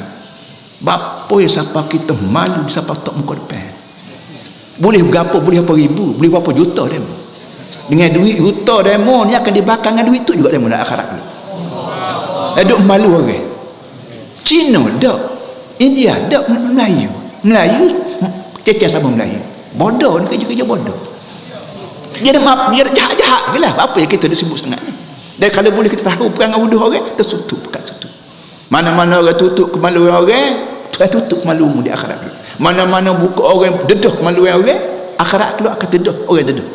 Speaker 2: Bapa yang siapa kita malu, siapa tak muka depan. Boleh berapa, boleh berapa ribu, boleh berapa juta demo. Dengan duit juta demo ni akan dibakar dengan duit tu juga demo nak akhirat dulu. Duk malu orang. Cina dak, India dak, Melayu cecah sama Melayu. Bodoh ni kerja-kerja bodoh. Dia ada jahat-jahat ke lah. Apa yang kita disebut sangat. Dan kalau boleh kita tahu perangai wuduh orang, tersutup kat situ. Mana-mana orang tutup kemaluan orang, Tuhan tutup kemaluanmu di akhirat dulu. Mana-mana buka orang dedah kemaluan orang, akhirat dulu akan dedah orang dedah.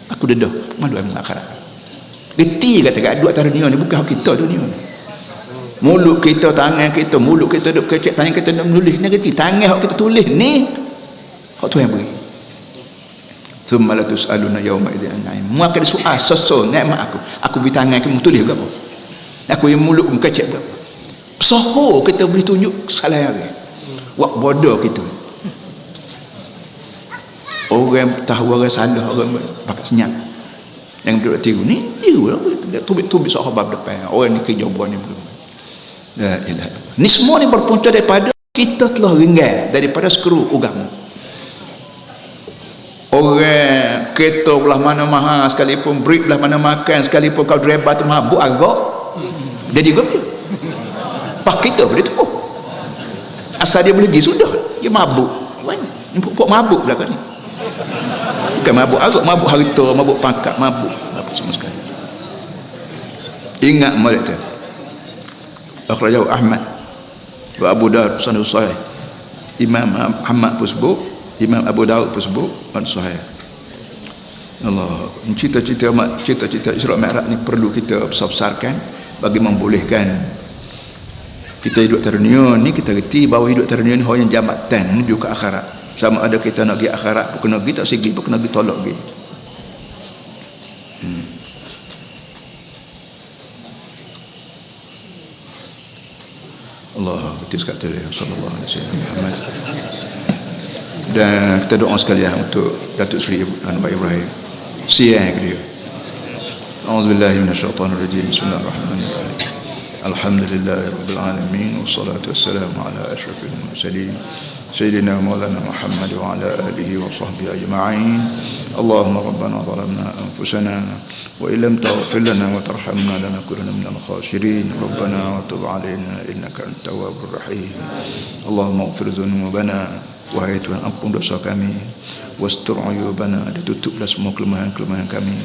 Speaker 2: Aku dedah kemaluan akhirat. Geti kata kat dua antara dunia ni, bukan hak kita dunia ni. Mulut kita, tangan kita, mulut kita duk kecek, tangan kita nak menulis ni geti. Tangan hak kita tulis ni hak Tuhan beri. Thumma la tus'aluna yawma idzin 'anil na'im. Mu akan soal sesuatu nikmat aku. Aku beri tangan kamu tulis ke apa? Aku yang mulut kecek ke apa? Soho kita boleh tunjuk kesalahan orang. Wak bodoh kita. Orang tahu orang salah, orang pakat senyap. Yang duduk tiru ni, tiru lah. Tubik-tubik sahabat depan. Orang ni kerja buat ni belum. La ilaha illallah. Ni semua ni berpunca daripada kita telah ringgal daripada skru agama. Orang kereta belah mana mahal sekalipun, break belah mana makan sekalipun, kau driver tu mabuk agak jadi gembira. Pak kita boleh tepuk. Asal dia boleh pergi sudah, dia mabuk. Ni pokok mabuk belakang ni. Bukan mabuk agak, mabuk harta, mabuk pangkat, mabuk semua sekali. Ingat mereka. Akhrajahu Ahmad wa Abu Dawud sanad sahih. Imam Ahmad pun sebut, Imam Abu Dawud pun sebut dan sahih. Allah, cita-cita Isra Mi'raj ni perlu kita besar-besarkan bagi membolehkan kita hidup di dunia ni. Kita reti bahawa hidup di dunia ni hanya jambatan menuju ke akhirat. Sama ada kita nak pergi akhirat pun kena pergi, tak segi pun kena pergi tolak pergi. Allah betul sekali sallallahu alaihi wasallam Muhammad. Dan kita doa sekalian untuk Datuk Seri Anwar Ibrahim. Siang dia. A'udzubillahi minasyaitonir rajim. Bismillahirrahmanirrahim. Alhamdulillahirabbil alamin wassalatu wassalamu ala asyrafil mursalin sayyidina maulana Muhammad wa ala alihi wa sahbihi ajma'in. Allahumma rabbana zalamna anfusana wa illam taghfir lana wa tarhamna lanakunanna minal khasirin. Rabbana wa tub 'alaina innaka antat tawwabur rahim. Allahumma ighfir dzunubana, wahai Tuhan ampun dosa kami, wastur ayubana, ditutuplah semua kelemahan-kelemahan kami,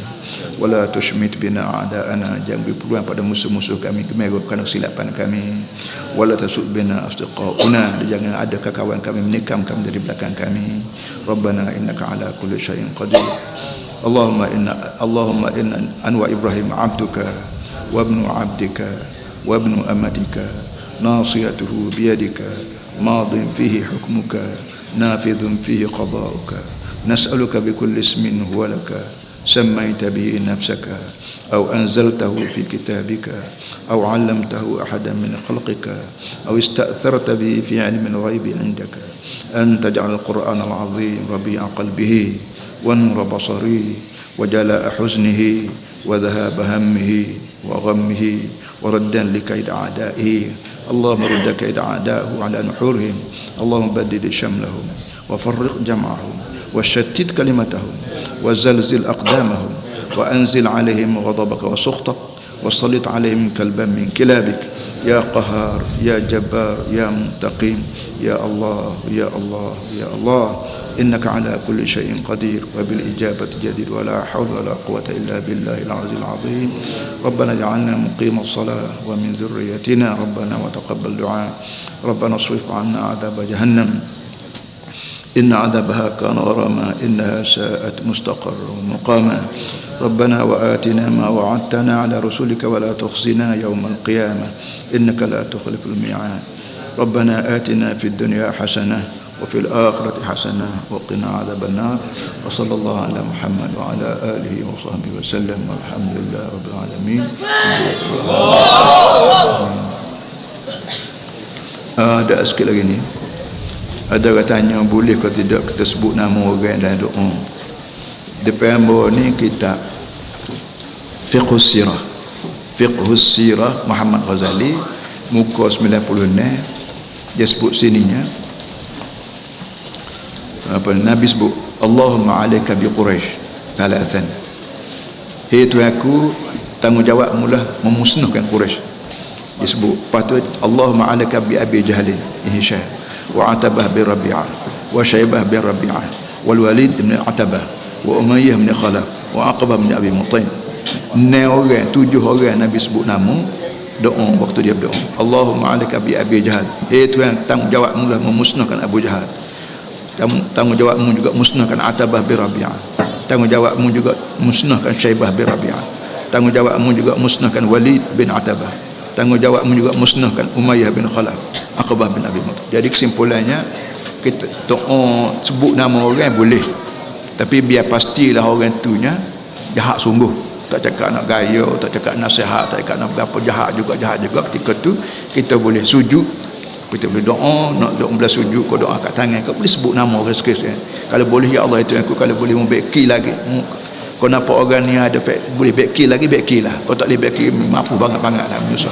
Speaker 2: wala tushmit bina a'da'ana, jangan beri peluang pada musuh-musuh kami kemerohkan kesilapan kami, wala tasud bina asdiqauna, jangan ada kawan kami menikam kami dari belakang kami. Rabbana innaka ala kulli syai'in qadir. Allahumma inna Anwar Ibrahim abduka wa ibnu abdika wa ibnu amatika nasiyatuhu biyadika madin fihi hukmuka nafidhun fihi qada'uka nas'aluka bikulli ismin huwa laka sammaita bihi nafsaka aw anzaltahu fi kitabika aw 'allamtahu ahadan min khalqika aw ista'tharta bihi fi 'ilmi al-ghaibi 'indaka an taj'al al-Qur'ana al-'azim rabi'a qalbihi wa nura basarihi wa jala'a huznihi wa dhahaba hammihi wa ghammihi wa raddan li kaid a'da'ihi. اللهم رد كيد أعدائه على نحورهم. اللهم بدد شملهم وفرق جمعهم وشتت كلمتهم وزلزل أقدامهم وأنزل عليهم غضبك وسخطك وسلط عليهم كلبا من كلابك يا قهار يا جبار يا منتقم يا الله يا الله يا الله إنك على كل شيء قدير وبالإجابة جدير ولا حول ولا قوة إلا بالله العلي العظيم ربنا اجعلنا مقيم الصلاة ومن ذريتنا ربنا وتقبل دعاء ربنا اصرف عنا عذاب جهنم إن عذابها كان غراما إنها ساءت مستقرا ومقاما ربنا وآتنا ما وعدتنا على رسلك ولا تخزنا يوم القيامة إنك لا تخلف الميعاد ربنا آتنا في الدنيا حسنة وفي الآخرة حسنة وقنا عذاب النار وصلى الله على محمد وعلى آله وصحبه وسلم والحمد لله رب العالمين. Ada sikit lagi ni. Ada katanya boleh ke tidak kita sebut nama orang dalam doa. Depan bawah ni kitab Fiqhus Sirah. Fiqhus Sirah Muhammad Ghazali muka 96. Dia sebut sininya apa Nabi sebut Allahumma alaika bi Quraisy thalathan. Hei Tuhanku, tanggungjawab mula memusnahkan Quraisy. Dia sebut patut Allahumma alaika bi Abi Jahl Hisham wa Atabah bin Rabi'ah wa Syaibah bin Rabi'ah wal Walid bin Atabah wa Umayyah bin Khalaf wa Aqbah bin Abi Mutain. 7 orang Nabi sebut nama doa waktu dia berdoa. Allahumma alaika bi Abi Jahl. Hei Tuhan, tanggungjawab mula memusnahkan Abu Jahal. Tanggungjawabmu juga musnahkan Atabah bin Rabi'ah. Tanggungjawabmu juga musnahkan Syaibah bin Rabi'ah. Tanggungjawabmu juga musnahkan Walid bin Atabah. Tanggungjawabmu juga musnahkan Umayyah bin Khalaf, Aqbah bin Abi Mutain. Jadi kesimpulannya kita doa sebut nama orang boleh, tapi biar pastilah orang tunya jahat sungguh. Tak cakap nak gaya, tak cakap nasihat, tak cakap nak berapa jahat juga ketika tu kita boleh sujud. Kita boleh doa, nak doa belah sujud, kau doa kat tangan, kau boleh sebut nama orang sekalian. Kalau boleh ya Allah itu aku, kalau boleh membeki lagi. Kau nampak orang ni ada boleh beki lagi, bekilah. Kau tak boleh beki, mampu banget-banget lah menyusah.